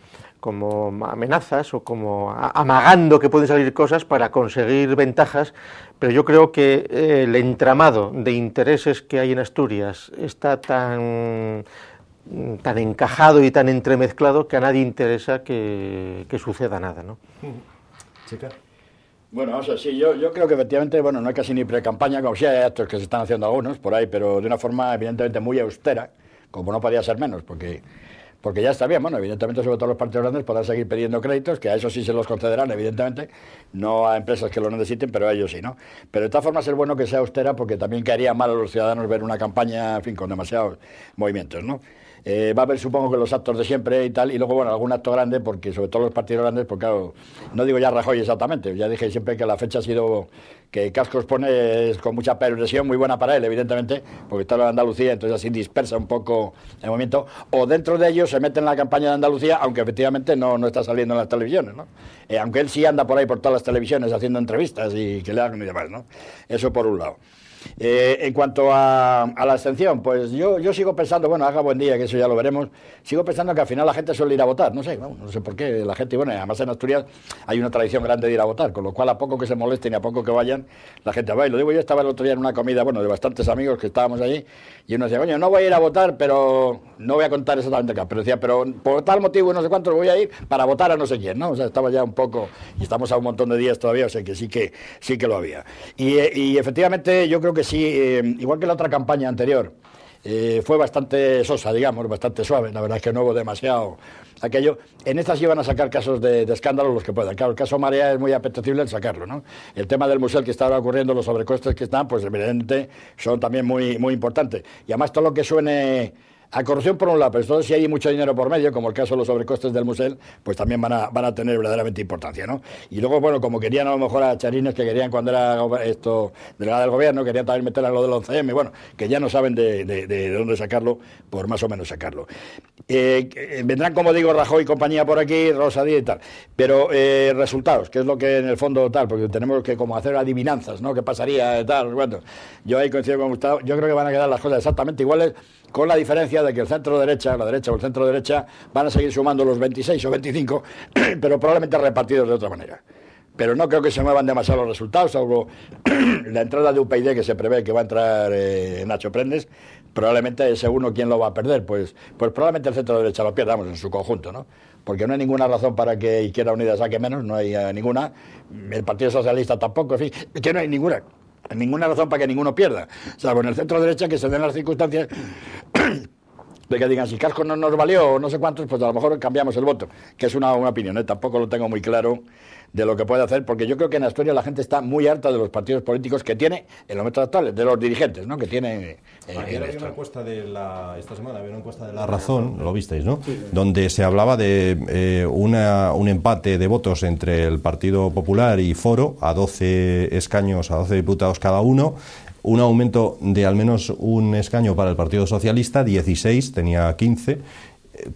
amenazas o como amagando que pueden salir cosas para conseguir ventajas, pero yo creo que el entramado de intereses que hay en Asturias está tan encajado y tan entremezclado que a nadie interesa que suceda nada, ¿no? Chica. Bueno, o sea, sí, yo creo que efectivamente, bueno, no hay casi ni pre-campaña, como si hay actos que se están haciendo algunos por ahí, pero de una forma evidentemente muy austera, como no podía ser menos, porque ya está bien, bueno, evidentemente sobre todo los partidos grandes podrán seguir pidiendo créditos, que a eso sí se los concederán, evidentemente, no a empresas que lo necesiten, pero a ellos sí, ¿no? Pero de todas formas es bueno que sea austera, porque también caería mal a los ciudadanos ver una campaña, en fin, con demasiados movimientos, ¿no? Va a haber, supongo, que los actos de siempre y tal, y luego, bueno, algún acto grande, porque sobre todo los partidos grandes, porque claro, no digo ya Rajoy exactamente, ya dije siempre que la fecha ha sido, que Cascos pone con mucha perversión, muy buena para él, evidentemente, porque está en Andalucía, entonces así dispersa un poco el movimiento, o dentro de ellos se mete en la campaña de Andalucía, aunque efectivamente no está saliendo en las televisiones, ¿no? Aunque él sí anda por ahí por todas las televisiones haciendo entrevistas y que le hagan y demás, ¿no? Eso por un lado. En cuanto a la abstención, pues yo sigo pensando, bueno, haga buen día, que eso ya lo veremos, sigo pensando que al final la gente suele ir a votar, no sé, no sé por qué, la gente, bueno, además en Asturias hay una tradición grande de ir a votar, con lo cual a poco que se molesten y a poco que vayan, la gente va. Y lo digo, yo estaba el otro día en una comida, bueno, de bastantes amigos que estábamos allí, y uno decía, coño, no voy a ir a votar, pero no voy a contar exactamente acá, pero decía, pero por tal motivo, no sé cuánto, voy a ir para votar a no sé quién, ¿no? O sea, estaba ya un poco, y estamos a un montón de días todavía, o sea que sí que lo había. Y efectivamente yo creo que sí, igual que la otra campaña anterior, fue bastante sosa, digamos, bastante suave, la verdad es que no hubo demasiado aquello. En estas iban a sacar casos de escándalo los que puedan. Claro, el caso Marea es muy apetecible el sacarlo, ¿no? El tema del museo que está ahora ocurriendo, los sobrecostes que están, pues evidentemente son también muy, muy importantes. Y además todo lo que suene a corrupción por un lado, pero todo si hay mucho dinero por medio, como el caso de los sobrecostes del museo, pues también van a tener verdaderamente importancia, ¿no? Y luego, bueno, como querían a lo mejor a Charines, que querían cuando era esto delegada del gobierno, querían también meterla en lo del 11M, bueno, que ya no saben de dónde sacarlo, por más o menos sacarlo. Vendrán, como digo, Rajoy y compañía por aquí, Rosa Díaz y tal, pero resultados, que es lo que en el fondo tal, porque tenemos que como hacer adivinanzas, ¿no? ¿Qué pasaría, tal, bueno? Yo ahí coincido con Gustavo, yo creo que van a quedar las cosas exactamente iguales, con la diferencia de que el centro-derecha, la derecha o el centro-derecha, van a seguir sumando los 26 o 25, pero probablemente repartidos de otra manera. Pero no creo que se muevan demasiado los resultados, salvo la entrada de UPyD, que se prevé que va a entrar Nacho Prendes. Probablemente ese uno, ¿quién lo va a perder? Pues probablemente el centro-derecha lo pierda, vamos, en su conjunto, ¿no? Porque no hay ninguna razón para que Izquierda Unida saque menos, no hay ninguna. El Partido Socialista tampoco, en fin, es que no hay ninguna razón para que ninguno pierda, salvo en el centro-derecha, que se den las circunstancias de que digan, si Cascos no nos valió o no sé cuántos, pues a lo mejor cambiamos el voto, que es una opinión, tampoco lo tengo muy claro de lo que puede hacer, porque yo creo que en Asturias la gente está muy harta de los partidos políticos que tiene en los momentos actuales, de los dirigentes, ¿no? Que tiene había una encuesta esta semana había una encuesta de La Razón, lo visteis, ¿no? Sí. Donde se hablaba de un empate de votos entre el Partido Popular y Foro a 12 escaños, a 12 diputados cada uno. Un aumento de al menos un escaño para el Partido Socialista, 16, tenía 15.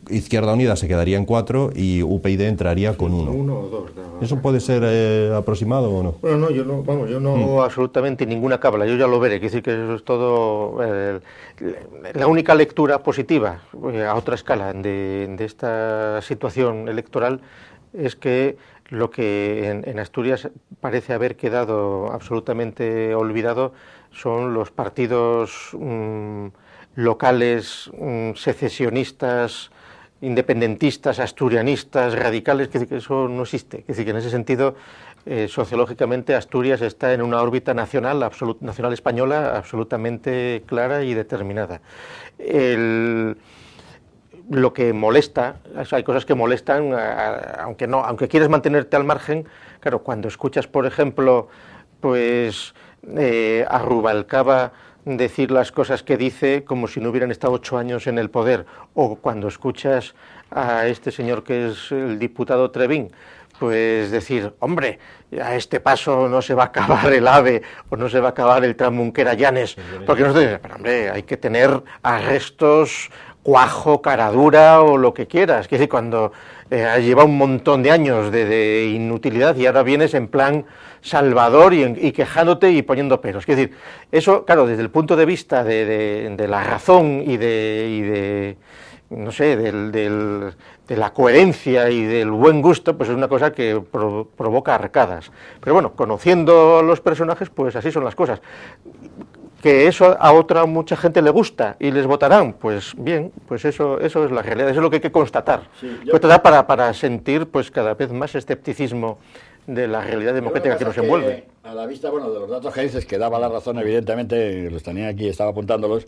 Izquierda Unida se quedaría en 4 y UPyD entraría con 1. 1 o 2. ¿Eso puede ser aproximado o no? Bueno, no, yo no absolutamente ninguna cábala, yo ya lo veré, quiere decir que eso es todo la única lectura positiva a otra escala de esta situación electoral es que lo que en Asturias parece haber quedado absolutamente olvidado son los partidos locales, secesionistas, independentistas, asturianistas, radicales, que eso no existe. Es decir, que en ese sentido, sociológicamente, Asturias está en una órbita nacional española absolutamente clara y determinada. Lo que molesta, hay cosas que molestan, aunque quieres mantenerte al margen, claro, cuando escuchas, por ejemplo, pues a Rubalcaba decir las cosas que dice como si no hubieran estado 8 años en el poder, o cuando escuchas a este señor que es el diputado Trevín, pues decir, hombre, a este paso no se va a acabar el AVE o no se va a acabar el Tramunquera Llanes, porque nosotros decimos, pero hombre, hay que tener arrestos, cuajo, caradura o lo que quieras, que decir, cuando lleva un montón de años de inutilidad y ahora vienes en plan salvador y quejándote y poniendo peros. Es decir, eso, claro, desde el punto de vista de la razón y de no sé, de la coherencia y del buen gusto, pues es una cosa que provoca arcadas. Pero bueno, conociendo los personajes, pues así son las cosas. Que eso a mucha gente le gusta y les votarán, pues bien, pues eso es la realidad, eso es lo que hay que constatar. Sí, constatar para sentir pues cada vez más escepticismo de la realidad democrática que nos envuelve. A la vista, bueno, de los datos que dices, que daba la razón, evidentemente, los tenía aquí, estaba apuntándolos,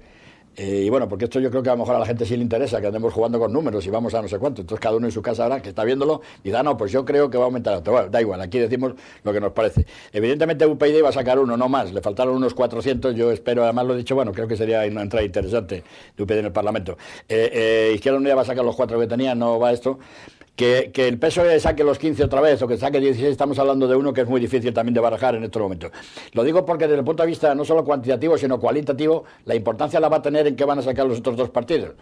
Y bueno, porque esto yo creo que a lo mejor a la gente sí le interesa, que andemos jugando con números y vamos a no sé cuánto. Entonces cada uno en su casa ahora que está viéndolo y da, no, pues yo creo que va a aumentar esto. Bueno, da igual, aquí decimos lo que nos parece. Evidentemente UPyD va a sacar uno, no más. Le faltaron unos 400, yo espero, además lo he dicho, bueno, creo que sería una entrada interesante de UPyD en el Parlamento. Izquierda Unida va a sacar los 4 que tenía, no va esto. Que el PSOE saque los 15 otra vez o que saque 16, estamos hablando de uno que es muy difícil también de barajar en estos momentos. Lo digo porque desde el punto de vista no solo cuantitativo, sino cualitativo, la importancia la va a tener en qué van a sacar los otros dos partidos.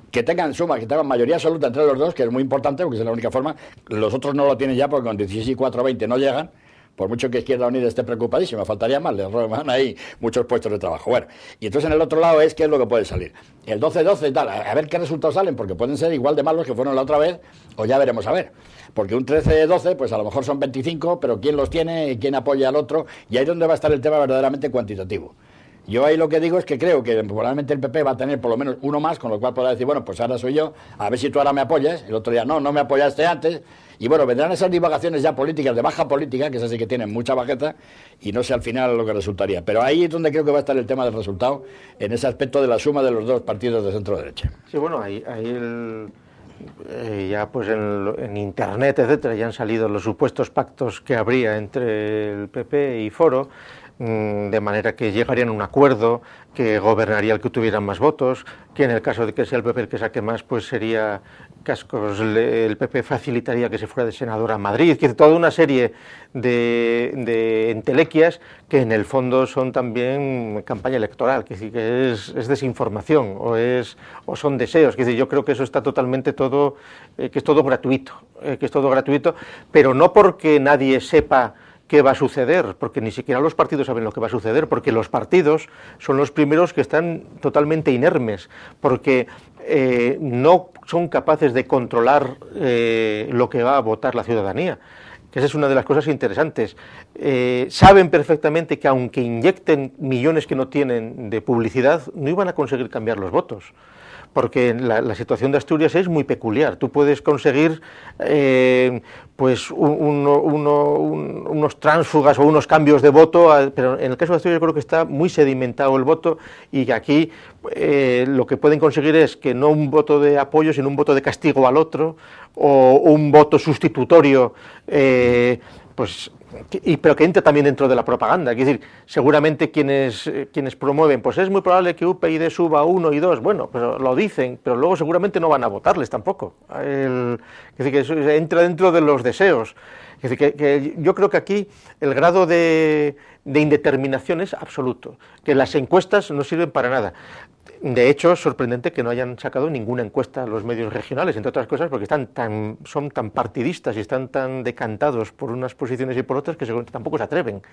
Que tengan suma, que tengan mayoría absoluta entre los dos, que es muy importante, porque es la única forma. Los otros no lo tienen ya porque con 16 y 4, 20 no llegan. Por mucho que Izquierda Unida esté preocupadísima, faltaría más, les roban ahí muchos puestos de trabajo. Bueno, y entonces en el otro lado es qué es lo que puede salir. El 12-12 y tal, a ver qué resultados salen, porque pueden ser igual de malos que fueron la otra vez, o ya veremos a ver. Porque un 13-12, pues a lo mejor son 25, pero quién los tiene y quién apoya al otro, y ahí es donde va a estar el tema verdaderamente cuantitativo. Yo ahí lo que digo es que creo que probablemente el PP va a tener por lo menos uno más, con lo cual podrá decir, bueno, pues ahora soy yo, a ver si tú ahora me apoyas, el otro día no me apoyaste antes, y bueno, vendrán esas divagaciones ya políticas, de baja política, que esas sí que tienen mucha bajeza, y no sé al final lo que resultaría. Pero ahí es donde creo que va a estar el tema del resultado, en ese aspecto de la suma de los dos partidos de centro-derecha. Sí, bueno, ahí ya pues en internet, etcétera, ya han salido los supuestos pactos que habría entre el PP y Foro, de manera que llegarían a un acuerdo, que gobernaría el que tuviera más votos, que en el caso de que sea el PP el que saque más, pues sería Cascos, el PP facilitaría que se fuera de senador a Madrid, que toda una serie de entelequias que en el fondo son también campaña electoral, que es desinformación o son deseos, que yo creo que eso está totalmente todo, que es todo gratuito, pero no porque nadie sepa qué va a suceder, porque ni siquiera los partidos saben lo que va a suceder, porque los partidos son los primeros que están totalmente inermes, porque no son capaces de controlar lo que va a votar la ciudadanía, que esa es una de las cosas interesantes. Saben perfectamente que aunque inyecten millones que no tienen de publicidad, no iban a conseguir cambiar los votos. Porque la situación de Asturias es muy peculiar. Tú puedes conseguir pues unos tránsfugas o unos cambios de voto, pero en el caso de Asturias yo creo que está muy sedimentado el voto y que aquí lo que pueden conseguir es que no un voto de apoyo, sino un voto de castigo al otro o un voto sustitutorio, pero que entre también dentro de la propaganda. Es decir, seguramente quienes promueven, pues es muy probable que UPyD suba 1 y 2, bueno, pero lo dicen, pero luego seguramente no van a votarles tampoco. Es decir, que eso entra dentro de los deseos. Es decir, que yo creo que aquí el grado de indeterminación es absoluto, que las encuestas no sirven para nada. De hecho, es sorprendente que no hayan sacado ninguna encuesta a los medios regionales, entre otras cosas porque son tan partidistas y están tan decantados por unas posiciones y por otras que tampoco se atreven.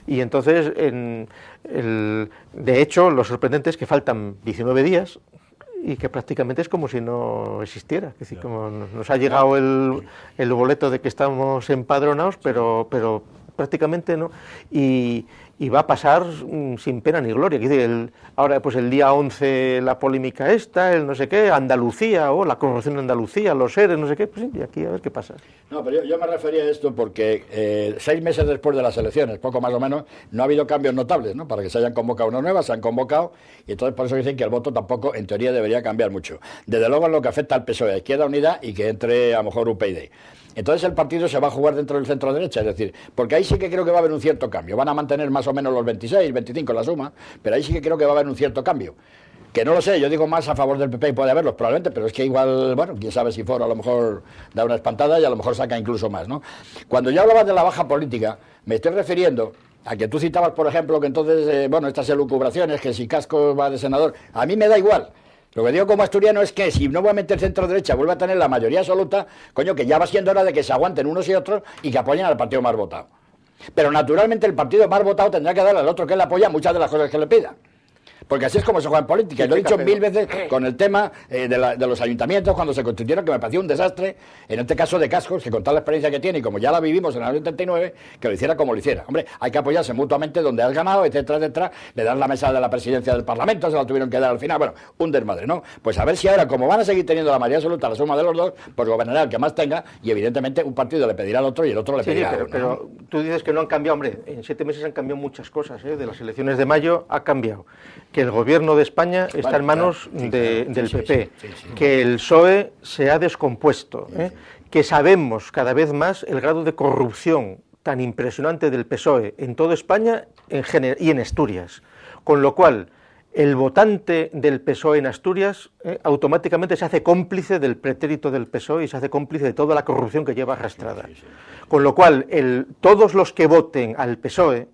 Y entonces, de hecho, lo sorprendente es que faltan 19 días y que prácticamente es como si no existiera. Es decir, como nos ha llegado el boleto de que estamos empadronados, pero prácticamente no. Y va a pasar sin pena ni gloria. Ahora, pues el día 11 la polémica esta, el no sé qué, Andalucía, la corrupción en Andalucía, los seres, no sé qué, pues sí, y aquí a ver qué pasa. No, pero yo me refería a esto porque 6 meses después de las elecciones, poco más o menos, no ha habido cambios notables, ¿no? Para que se hayan convocado una nueva, se han convocado, y entonces por eso dicen que el voto tampoco, en teoría, debería cambiar mucho. Desde luego en lo que afecta al PSOE, a Izquierda Unida, y que entre a lo mejor UPyD. Entonces el partido se va a jugar dentro del centro derecha, es decir, porque ahí sí que creo que va a haber un cierto cambio. Van a mantener más o menos los 26, 25 la suma, pero ahí sí que creo que va a haber un cierto cambio. Que no lo sé, yo digo más a favor del PP y puede haberlos probablemente, pero es que igual, bueno, quién sabe si Foro a lo mejor da una espantada y a lo mejor saca incluso más, ¿no? Cuando yo hablaba de la baja política, me estoy refiriendo a que tú citabas, por ejemplo, que entonces, estas elucubraciones, que si Cascos va de senador, a mí me da igual. Lo que digo como asturiano es que si nuevamente el centro derecha vuelve a tener la mayoría absoluta, coño, que ya va siendo hora de que se aguanten unos y otros y que apoyen al partido más votado. Pero naturalmente el partido más votado tendrá que darle al otro que le apoya muchas de las cosas que le pida. Porque así es como se juega en política. Y lo he dicho 1000 veces con el tema de los ayuntamientos cuando se constituyeron, que me pareció un desastre, en este caso de Cascos, que con toda la experiencia que tiene y como ya la vivimos en el año 79, que lo hiciera como lo hiciera. Hombre, hay que apoyarse mutuamente donde has ganado, etcétera, etcétera. Le dan la mesa de la presidencia del Parlamento, se la tuvieron que dar al final. Bueno, un desmadre, ¿no? Pues a ver si ahora, como van a seguir teniendo la mayoría absoluta, la suma de los dos, pues gobernará el que más tenga y evidentemente un partido le pedirá al otro y el otro le pedirá a uno. Pero tú dices que no han cambiado, hombre, en 7 meses han cambiado muchas cosas, de las elecciones de mayo ha cambiado, que el gobierno de España está en manos del PP, que el PSOE se ha descompuesto, que sabemos cada vez más el grado de corrupción tan impresionante del PSOE en toda España y en Asturias, con lo cual el votante del PSOE en Asturias automáticamente se hace cómplice del pretérito del PSOE y se hace cómplice de toda la corrupción que lleva arrastrada. Con lo cual, todos los que voten al PSOE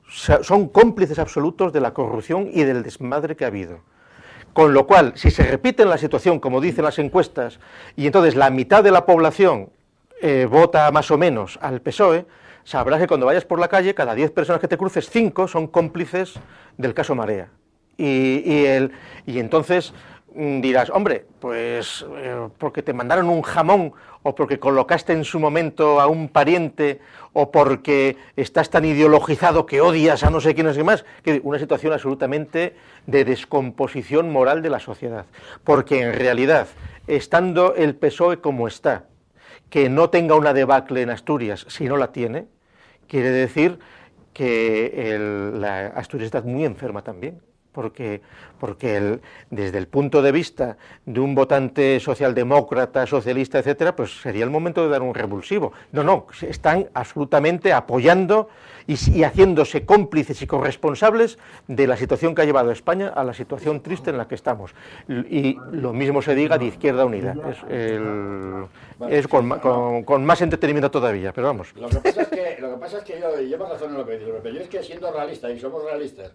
son cómplices absolutos de la corrupción y del desmadre que ha habido. Con lo cual, si se repite la situación, como dicen las encuestas, y entonces la mitad de la población vota más o menos al PSOE, sabrás que cuando vayas por la calle, cada 10 personas que te cruces, 5 son cómplices del caso Marea. Y entonces dirás, hombre, pues porque te mandaron un jamón, o porque colocaste en su momento a un pariente, o porque estás tan ideologizado que odias a no sé quiénes y más, que una situación absolutamente de descomposición moral de la sociedad. Porque en realidad, estando el PSOE como está, que no tenga una debacle en Asturias, si no la tiene, quiere decir que la Asturias está muy enferma también. Porque desde el punto de vista de un votante socialdemócrata, socialista, etcétera, pues sería el momento de dar un revulsivo. No, están absolutamente apoyando y haciéndose cómplices y corresponsables de la situación que ha llevado a España a la situación triste en la que estamos. Y lo mismo se diga de Izquierda Unida. Es con más entretenimiento todavía, pero vamos. Lo que pasa es que yo llevo razón en lo que dices, pero yo es que siendo realista, y somos realistas,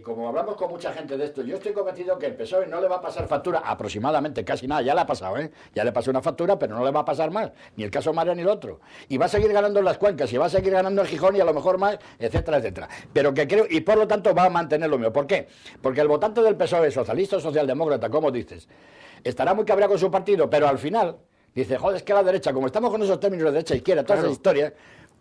como hablamos con mucha gente de esto, yo estoy convencido que el PSOE no le va a pasar factura aproximadamente, casi nada, ya le ha pasado, ya le pasó una factura, pero no le va a pasar más, ni el caso Marea ni el otro, y va a seguir ganando en las Cuencas, y va a seguir ganando en Gijón y a lo mejor más, etcétera, etcétera, pero que creo, y por lo tanto va a mantener lo mío. ¿Por qué? Porque el votante del PSOE, socialista o socialdemócrata, como dices, estará muy cabreado con su partido, pero al final dice, joder, es que la derecha, como estamos con esos términos de derecha, izquierda, todas esas historias,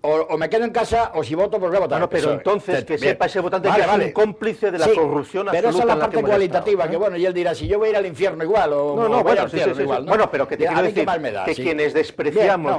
o me quedo en casa, o si voto, pues voy a votar. Bueno, pero entonces que sepa ese votante que es un cómplice de la corrupción absoluta. Pero esa es la parte cualitativa, que bueno, y él dirá, si yo voy a ir al infierno igual, o voy al cielo igual, ¿no? Bueno, pero que te quiero decir que quienes despreciamos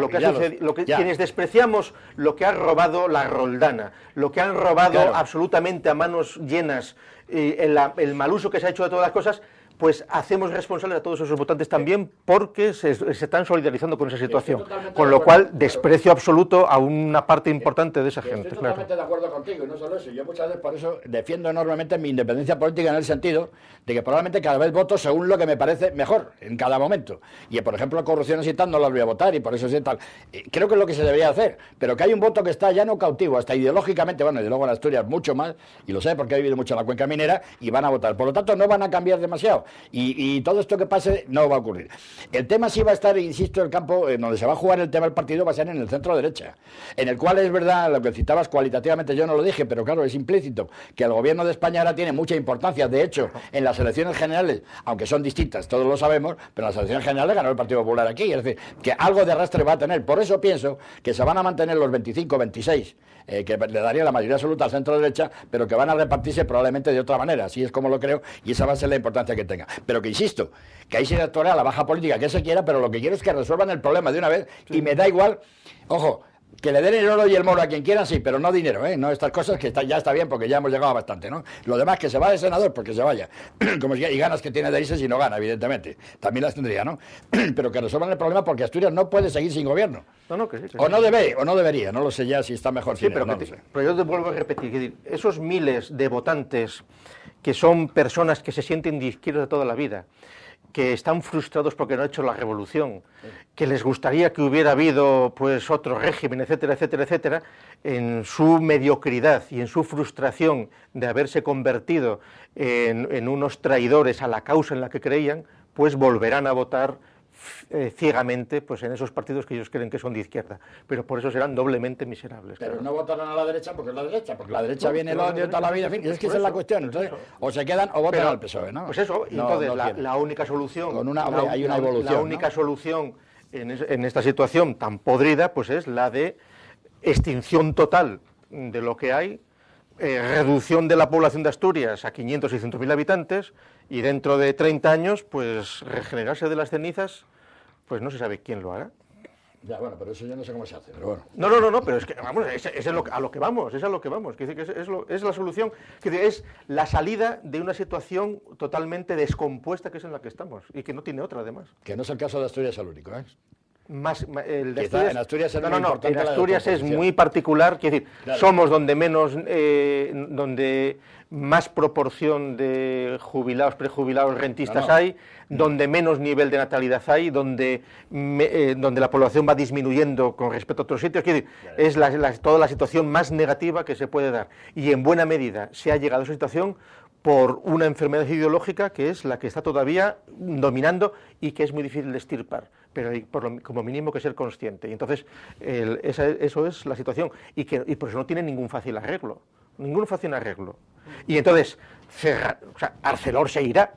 quienes despreciamos lo que ha robado la Roldana, lo que han robado absolutamente a manos llenas, el mal uso que se ha hecho de todas las cosas, pues hacemos responsables a todos esos votantes también porque se están solidarizando con esa situación. Con lo cual, desprecio absoluto a una parte importante de esa gente. Estoy totalmente de acuerdo contigo, y no solo eso. Yo muchas veces por eso defiendo enormemente mi independencia política en el sentido de que probablemente cada vez voto según lo que me parece mejor en cada momento. Y, por ejemplo, corrupciones y tal no las voy a votar, y por eso sí tal. Creo que es lo que se debería hacer. Pero que hay un voto que está ya no cautivo, hasta ideológicamente, bueno, y luego en Asturias mucho más, y lo sé porque he vivido mucho en la cuenca minera, y van a votar. Por lo tanto, no van a cambiar demasiado. Y todo esto que pase no va a ocurrir. El tema sí va a estar, insisto, el campo en donde se va a jugar el tema del partido va a ser en el centro derecha, en el cual es verdad lo que citabas cualitativamente, yo no lo dije, pero claro, es implícito, que el gobierno de España ahora tiene mucha importancia. De hecho, en las elecciones generales, aunque son distintas, todos lo sabemos, pero en las elecciones generales ganó el Partido Popular aquí, es decir, que algo de arrastre va a tener. Por eso pienso que se van a mantener los 25, 26, que le daría la mayoría absoluta al centro derecha, pero que van a repartirse probablemente de otra manera, así es como lo creo, y esa va a ser la importancia que tenga. Pero que insisto, que ahí se actuará la baja política que se quiera, pero lo que quiero es que resuelvan el problema de una vez, y me da igual, ojo, que le den el oro y el moro a quien quieran, sí, pero no dinero, no estas cosas que ya está bien porque ya hemos llegado bastante, ¿no? Lo demás, que se va de senador, porque se vaya, como y ganas que tiene de irse si no gana, evidentemente, también las tendría, ¿no? Pero que resuelvan el problema porque Asturias no puede seguir sin gobierno. Que sí. O no debería, no lo sé ya si está mejor. Sí, pero, pero yo te vuelvo a repetir, esos miles de votantes que son personas que se sienten de izquierda toda la vida, que están frustrados porque no ha hecho la revolución, que les gustaría que hubiera habido pues otro régimen, etcétera, etcétera, etcétera, en su mediocridad y en su frustración de haberse convertido en unos traidores a la causa en la que creían, pues volverán a votar ciegamente pues en esos partidos que ellos creen que son de izquierda, pero por eso serán doblemente miserables. Pero no votarán a la derecha porque es la derecha, porque la derecha viene el odio toda la vida, en fin, es que esa es la cuestión. Entonces, o se quedan o votan al PSOE, ¿no? Pues eso, y entonces la única solución, hay una evolución, la única solución en esta situación tan podrida, pues es la de extinción total de lo que hay, reducción de la población de Asturias a 500 y 600.000 habitantes, y dentro de 30 años, pues regenerarse de las cenizas, pues no se sabe quién lo hará. Ya, bueno, pero eso yo no sé cómo se hace, pero bueno. No, pero es que, vamos, es a lo que vamos, es a lo que vamos. Quiere decir que es la solución, es la salida de una situación totalmente descompuesta que es en la que estamos y que no tiene otra, además. Que no es el caso de Asturias el único, ¿eh? El de Asturias, en Asturias es muy importante. En Asturias es muy particular, quiero decir, claro. Somos donde más proporción de jubilados, prejubilados, rentistas hay, donde menos nivel de natalidad hay, donde la población va disminuyendo con respecto a otros sitios. Quiero decir, es toda la situación más negativa que se puede dar. Y en buena medida se ha llegado a esa situación por una enfermedad ideológica que es la que está todavía dominando y que es muy difícil de extirpar, pero hay como mínimo que ser consciente. Y entonces, eso es la situación, y por eso no tiene ningún fácil arreglo. Y entonces, Arcelor se irá,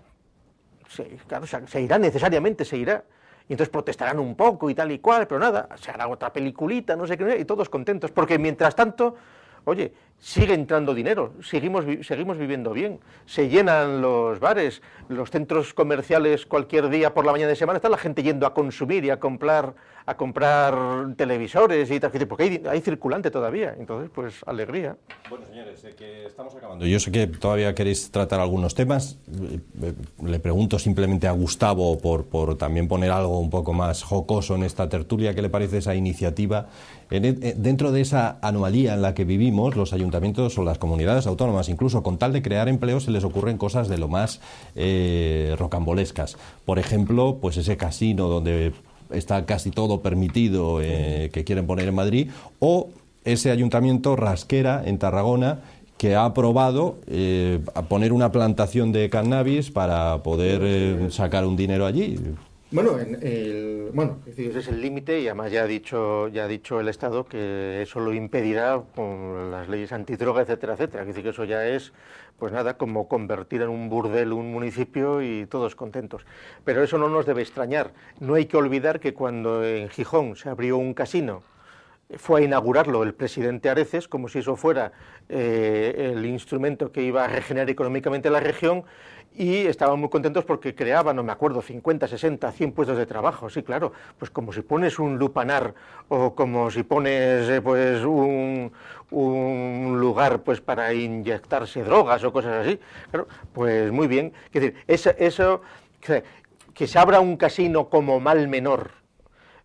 se irá necesariamente, se irá. Y entonces protestarán un poco y tal y cual, pero nada, se hará otra peliculita, no sé qué, y todos contentos, porque mientras tanto, oye, sigue entrando dinero, seguimos viviendo bien, se llenan los bares, los centros comerciales cualquier día por la mañana de semana, está la gente yendo a consumir y a comprar televisores y tal, porque hay circulante todavía, entonces pues alegría. Bueno, señores, que estamos acabando. Yo sé que todavía queréis tratar algunos temas, le pregunto simplemente a Gustavo por también poner algo un poco más jocoso en esta tertulia, ¿qué le parece esa iniciativa? Dentro de esa anomalía en la que vivimos, los ayuntamientos o las comunidades autónomas, incluso con tal de crear empleo, se les ocurren cosas de lo más rocambolescas. Por ejemplo, pues ese casino donde está casi todo permitido que quieren poner en Madrid, o ese ayuntamiento Rasquera en Tarragona que ha aprobado a poner una plantación de cannabis para poder sacar un dinero allí. Bueno, ese es el límite, y además ya ha dicho el Estado que eso lo impedirá con las leyes antidroga, etcétera, etcétera. Es decir, que eso ya es, pues nada, como convertir en un burdel un municipio y todos contentos. Pero eso no nos debe extrañar. No hay que olvidar que cuando en Gijón se abrió un casino, fue a inaugurarlo el presidente Areces, como si eso fuera el instrumento que iba a regenerar económicamente la región, y estaban muy contentos porque creaban, no me acuerdo, 50, 60, 100 puestos de trabajo. Sí, claro, pues como si pones un lupanar o como si pones pues un lugar pues para inyectarse drogas o cosas así. Claro, pues muy bien. Es decir, eso que se abra un casino como mal menor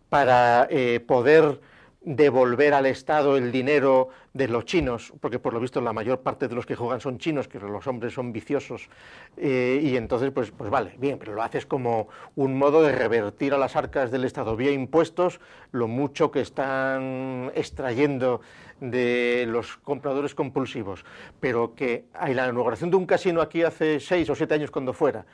para poder devolver al Estado el dinero de los chinos, porque por lo visto la mayor parte de los que juegan son chinos, que los hombres son viciosos, y entonces pues vale, bien, pero lo haces como un modo de revertir a las arcas del Estado vía impuestos lo mucho que están extrayendo de los compradores compulsivos, pero que hay la inauguración de un casino aquí hace 6 o 7 años cuando fuera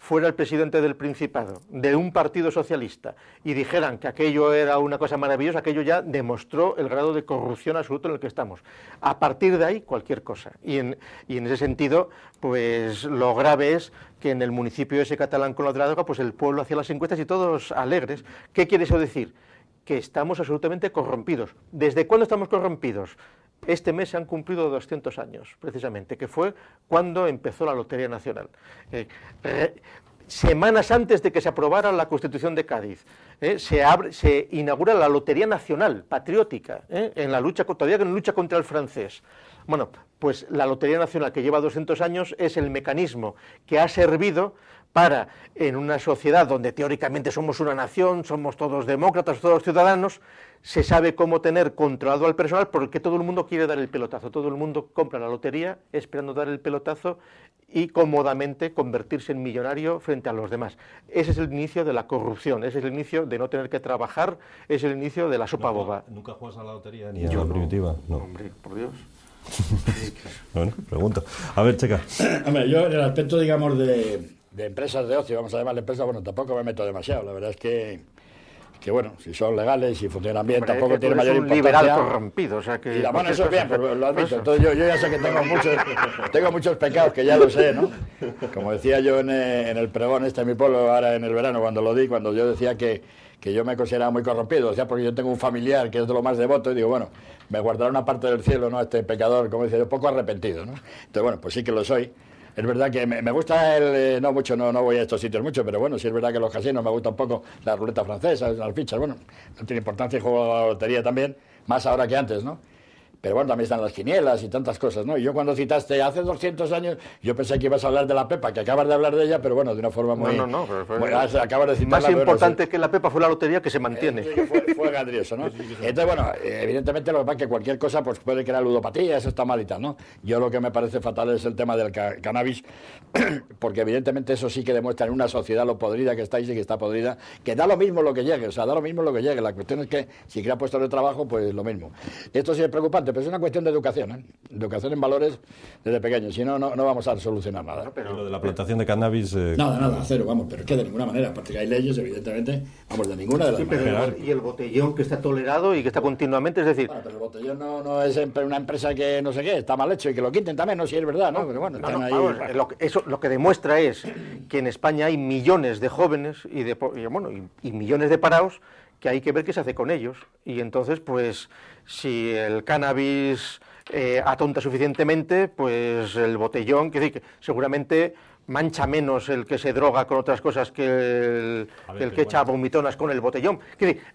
el presidente del Principado, de un partido socialista, y dijeran que aquello era una cosa maravillosa, aquello ya demostró el grado de corrupción absoluto en el que estamos. A partir de ahí, cualquier cosa. Y en ese sentido, pues lo grave es que en el municipio ese catalán con la droga, pues el pueblo hacía las encuestas y todos alegres. ¿Qué quiere eso decir? Que estamos absolutamente corrompidos. ¿Desde cuándo estamos corrompidos? Este mes se han cumplido 200 años, precisamente, que fue cuando empezó la Lotería Nacional. Semanas antes de que se aprobara la Constitución de Cádiz, se inaugura la Lotería Nacional, patriótica, en la lucha contra el francés. Bueno, pues la Lotería Nacional, que lleva 200 años, es el mecanismo que ha servido para, en una sociedad donde teóricamente somos una nación, somos todos demócratas, todos ciudadanos, se sabe cómo tener controlado al personal, porque todo el mundo quiere dar el pelotazo, todo el mundo compra la lotería esperando dar el pelotazo y cómodamente convertirse en millonario frente a los demás. Ese es el inicio de la corrupción, ese es el inicio de no tener que trabajar, es el inicio de la sopa boba. ¿Nunca juegas a la lotería ni a la primitiva? No. Hombre, por Dios. Bueno, pregunto. A ver, Checa. Hombre, yo en el aspecto, digamos, de empresas de ocio, vamos a llamarle empresas, bueno, tampoco me meto demasiado. La verdad es que bueno, si son legales, si funcionan bien, hombre, tampoco tiene mayor importancia. Liberal corrompido, o sea que... Y bueno, eso es bien, pero lo admito. Entonces yo ya sé que tengo muchos pecados, que ya lo sé, ¿no? Como decía yo en el pregón en mi pueblo, ahora en el verano, cuando yo decía que yo me consideraba muy corrompido, o sea, porque yo tengo un familiar que es de lo más devoto, y digo, bueno, me guardará una parte del cielo, ¿no? Este pecador, como decía yo, poco arrepentido, ¿no? Entonces, bueno, pues sí que lo soy. Es verdad que me gusta no mucho, no voy a estos sitios mucho, pero bueno, sí es verdad que los casinos me gusta un poco, la ruleta francesa, las fichas, bueno, no tiene importancia, juego a la lotería también, más ahora que antes, ¿no? Pero bueno, también están las quinielas y tantas cosas, ¿no? Y yo cuando citaste hace 200 años, yo pensé que ibas a hablar de la Pepa, que acabas de hablar de ella, pero bueno, de una forma muy... No, acabas de citarla, más importante que la Pepa fue la lotería, que se mantiene. Fue grandioso, ¿no? Entonces, bueno, evidentemente lo que pasa es que cualquier cosa pues puede crear ludopatía, eso está mal y tal, ¿no? Yo lo que me parece fatal es el tema del cannabis, porque evidentemente eso sí que demuestra en una sociedad lo podrida que estáis y que está podrida, que da lo mismo lo que llegue, o sea, da lo mismo lo que llegue. La cuestión es que si crea puestos de trabajo, pues lo mismo. Esto sí es preocupante, pero es una cuestión de educación, ¿eh? Educación en valores desde pequeños, si no, no vamos a solucionar nada. Pero lo de la plantación de cannabis... Nada, cero, vamos, pero es que de ninguna manera, aparte que hay leyes, evidentemente, vamos, de ninguna de las maneras. Y el botellón que está tolerado y que está continuamente, es decir... Bueno, pero el botellón no es una empresa que no sé qué, está mal hecho y que lo quiten también, no, si es verdad, ¿no? Pero bueno, están ahí... Vamos, lo que demuestra es que en España hay millones de jóvenes y millones de parados que hay que ver qué se hace con ellos. Y entonces, pues, si el cannabis atonta suficientemente, pues el botellón, que seguramente mancha menos el que se droga con otras cosas que el que echa vomitonas con el botellón.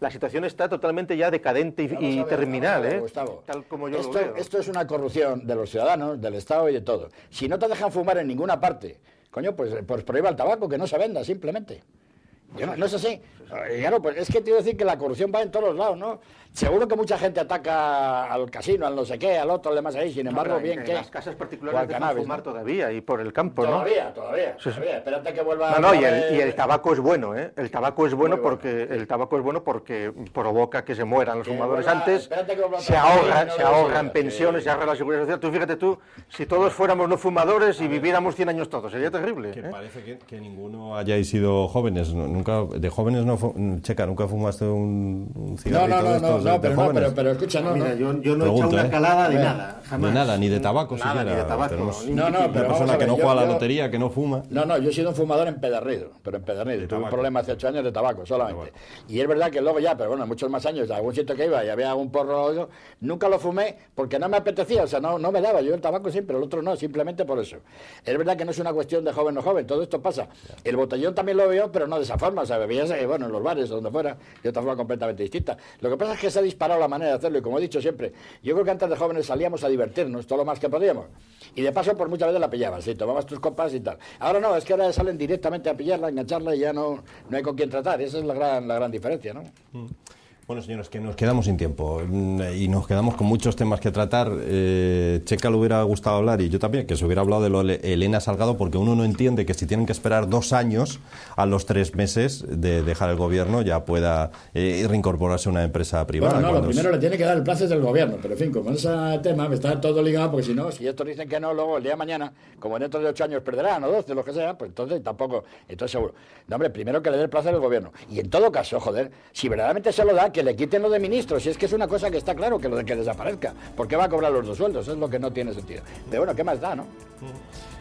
La situación está totalmente ya decadente y terminal, ¿eh? Gustavo, tal como yo lo veo. Esto es una corrupción de los ciudadanos, del Estado y de todo. Si no te dejan fumar en ninguna parte, coño, pues prohíba el tabaco, que no se venda, simplemente. No es así. Claro, pues es que te iba a decir que la corrupción va en todos los lados, ¿no? Seguro que mucha gente ataca al casino, al no sé qué, al otro, al demás ahí, sin embargo, bien que... las casas particulares dejan fumar, ¿no? Todavía, y por el campo, todavía, ¿no? Todavía. Espérate que vuelva... No, y el tabaco es bueno, ¿eh? El tabaco es bueno porque provoca que se mueran los fumadores antes, se ahorran pensiones, se ahorra la seguridad social. Tú fíjate si todos fuéramos no fumadores y viviéramos 100 años todos, sería terrible. Que parece que ninguno hayáis sido jóvenes, nunca de jóvenes Checa, ¿nunca fumaste un cigarrito de estos de jóvenes? Pero escucha, Mira, yo no he echado una calada de nada, jamás. De nada, ni de tabaco siquiera. Ni de tabaco. Tenemos pero una persona que no juega a la lotería, que no fuma. No, yo he sido un fumador empedernido, Tuve un problema hace 8 años de tabaco, solamente. Y es verdad que luego ya, pero bueno, muchos más años, de algún sitio que iba y había un porro, nunca lo fumé porque no me apetecía, o sea, no me daba. Yo el tabaco sí, pero el otro no, simplemente por eso. Es verdad que no es una cuestión de joven o joven, todo esto pasa. El botellón también lo veo, pero no de esa forma, o sea, bebías, bueno, en los bares, donde fuera, de otra forma completamente distinta. Lo que pasa es que se ha disparado la manera de hacerlo y como he dicho siempre, yo creo que antes de jóvenes salíamos a divertirnos todo lo más que podíamos y de paso por muchas veces la pillabas, ¿sí? Tomabas tus copas y tal. Ahora no, es que ahora salen directamente a pillarla, a engancharla y ya no hay con quién tratar. Esa es la gran diferencia, ¿no? Bueno, señores, que nos quedamos sin tiempo y nos quedamos con muchos temas que tratar. Checa le hubiera gustado hablar, y yo también, que se hubiera hablado de lo de Elena Salgado, porque uno no entiende que si tienen que esperar 2 años a los 3 meses de dejar el gobierno ya pueda reincorporarse a una empresa privada. Bueno, lo primero le tiene que dar el plazo del gobierno, pero en fin, como ese tema está todo ligado, porque si estos dicen que no, luego el día de mañana, como dentro de 8 años perderán, o 12, lo que sea, pues entonces tampoco, entonces seguro. No, hombre, primero que le dé el plazo del gobierno. Y en todo caso, joder, si verdaderamente se lo da, que le quiten lo de ministros, si es que es una cosa que está claro, que lo de que desaparezca, porque va a cobrar los 2 sueldos, es lo que no tiene sentido. Pero bueno, ¿qué más da, no?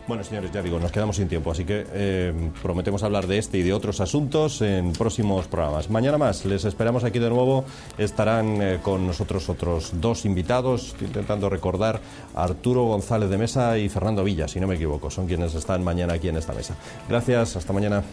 Bueno, señores, ya digo, nos quedamos sin tiempo, así que prometemos hablar de este y de otros asuntos en próximos programas. Mañana más, les esperamos aquí de nuevo, estarán con nosotros otros 2 invitados, intentando recordar, Arturo González de Mesa y Fernando Villa, si no me equivoco, son quienes están mañana aquí en esta mesa. Gracias, hasta mañana.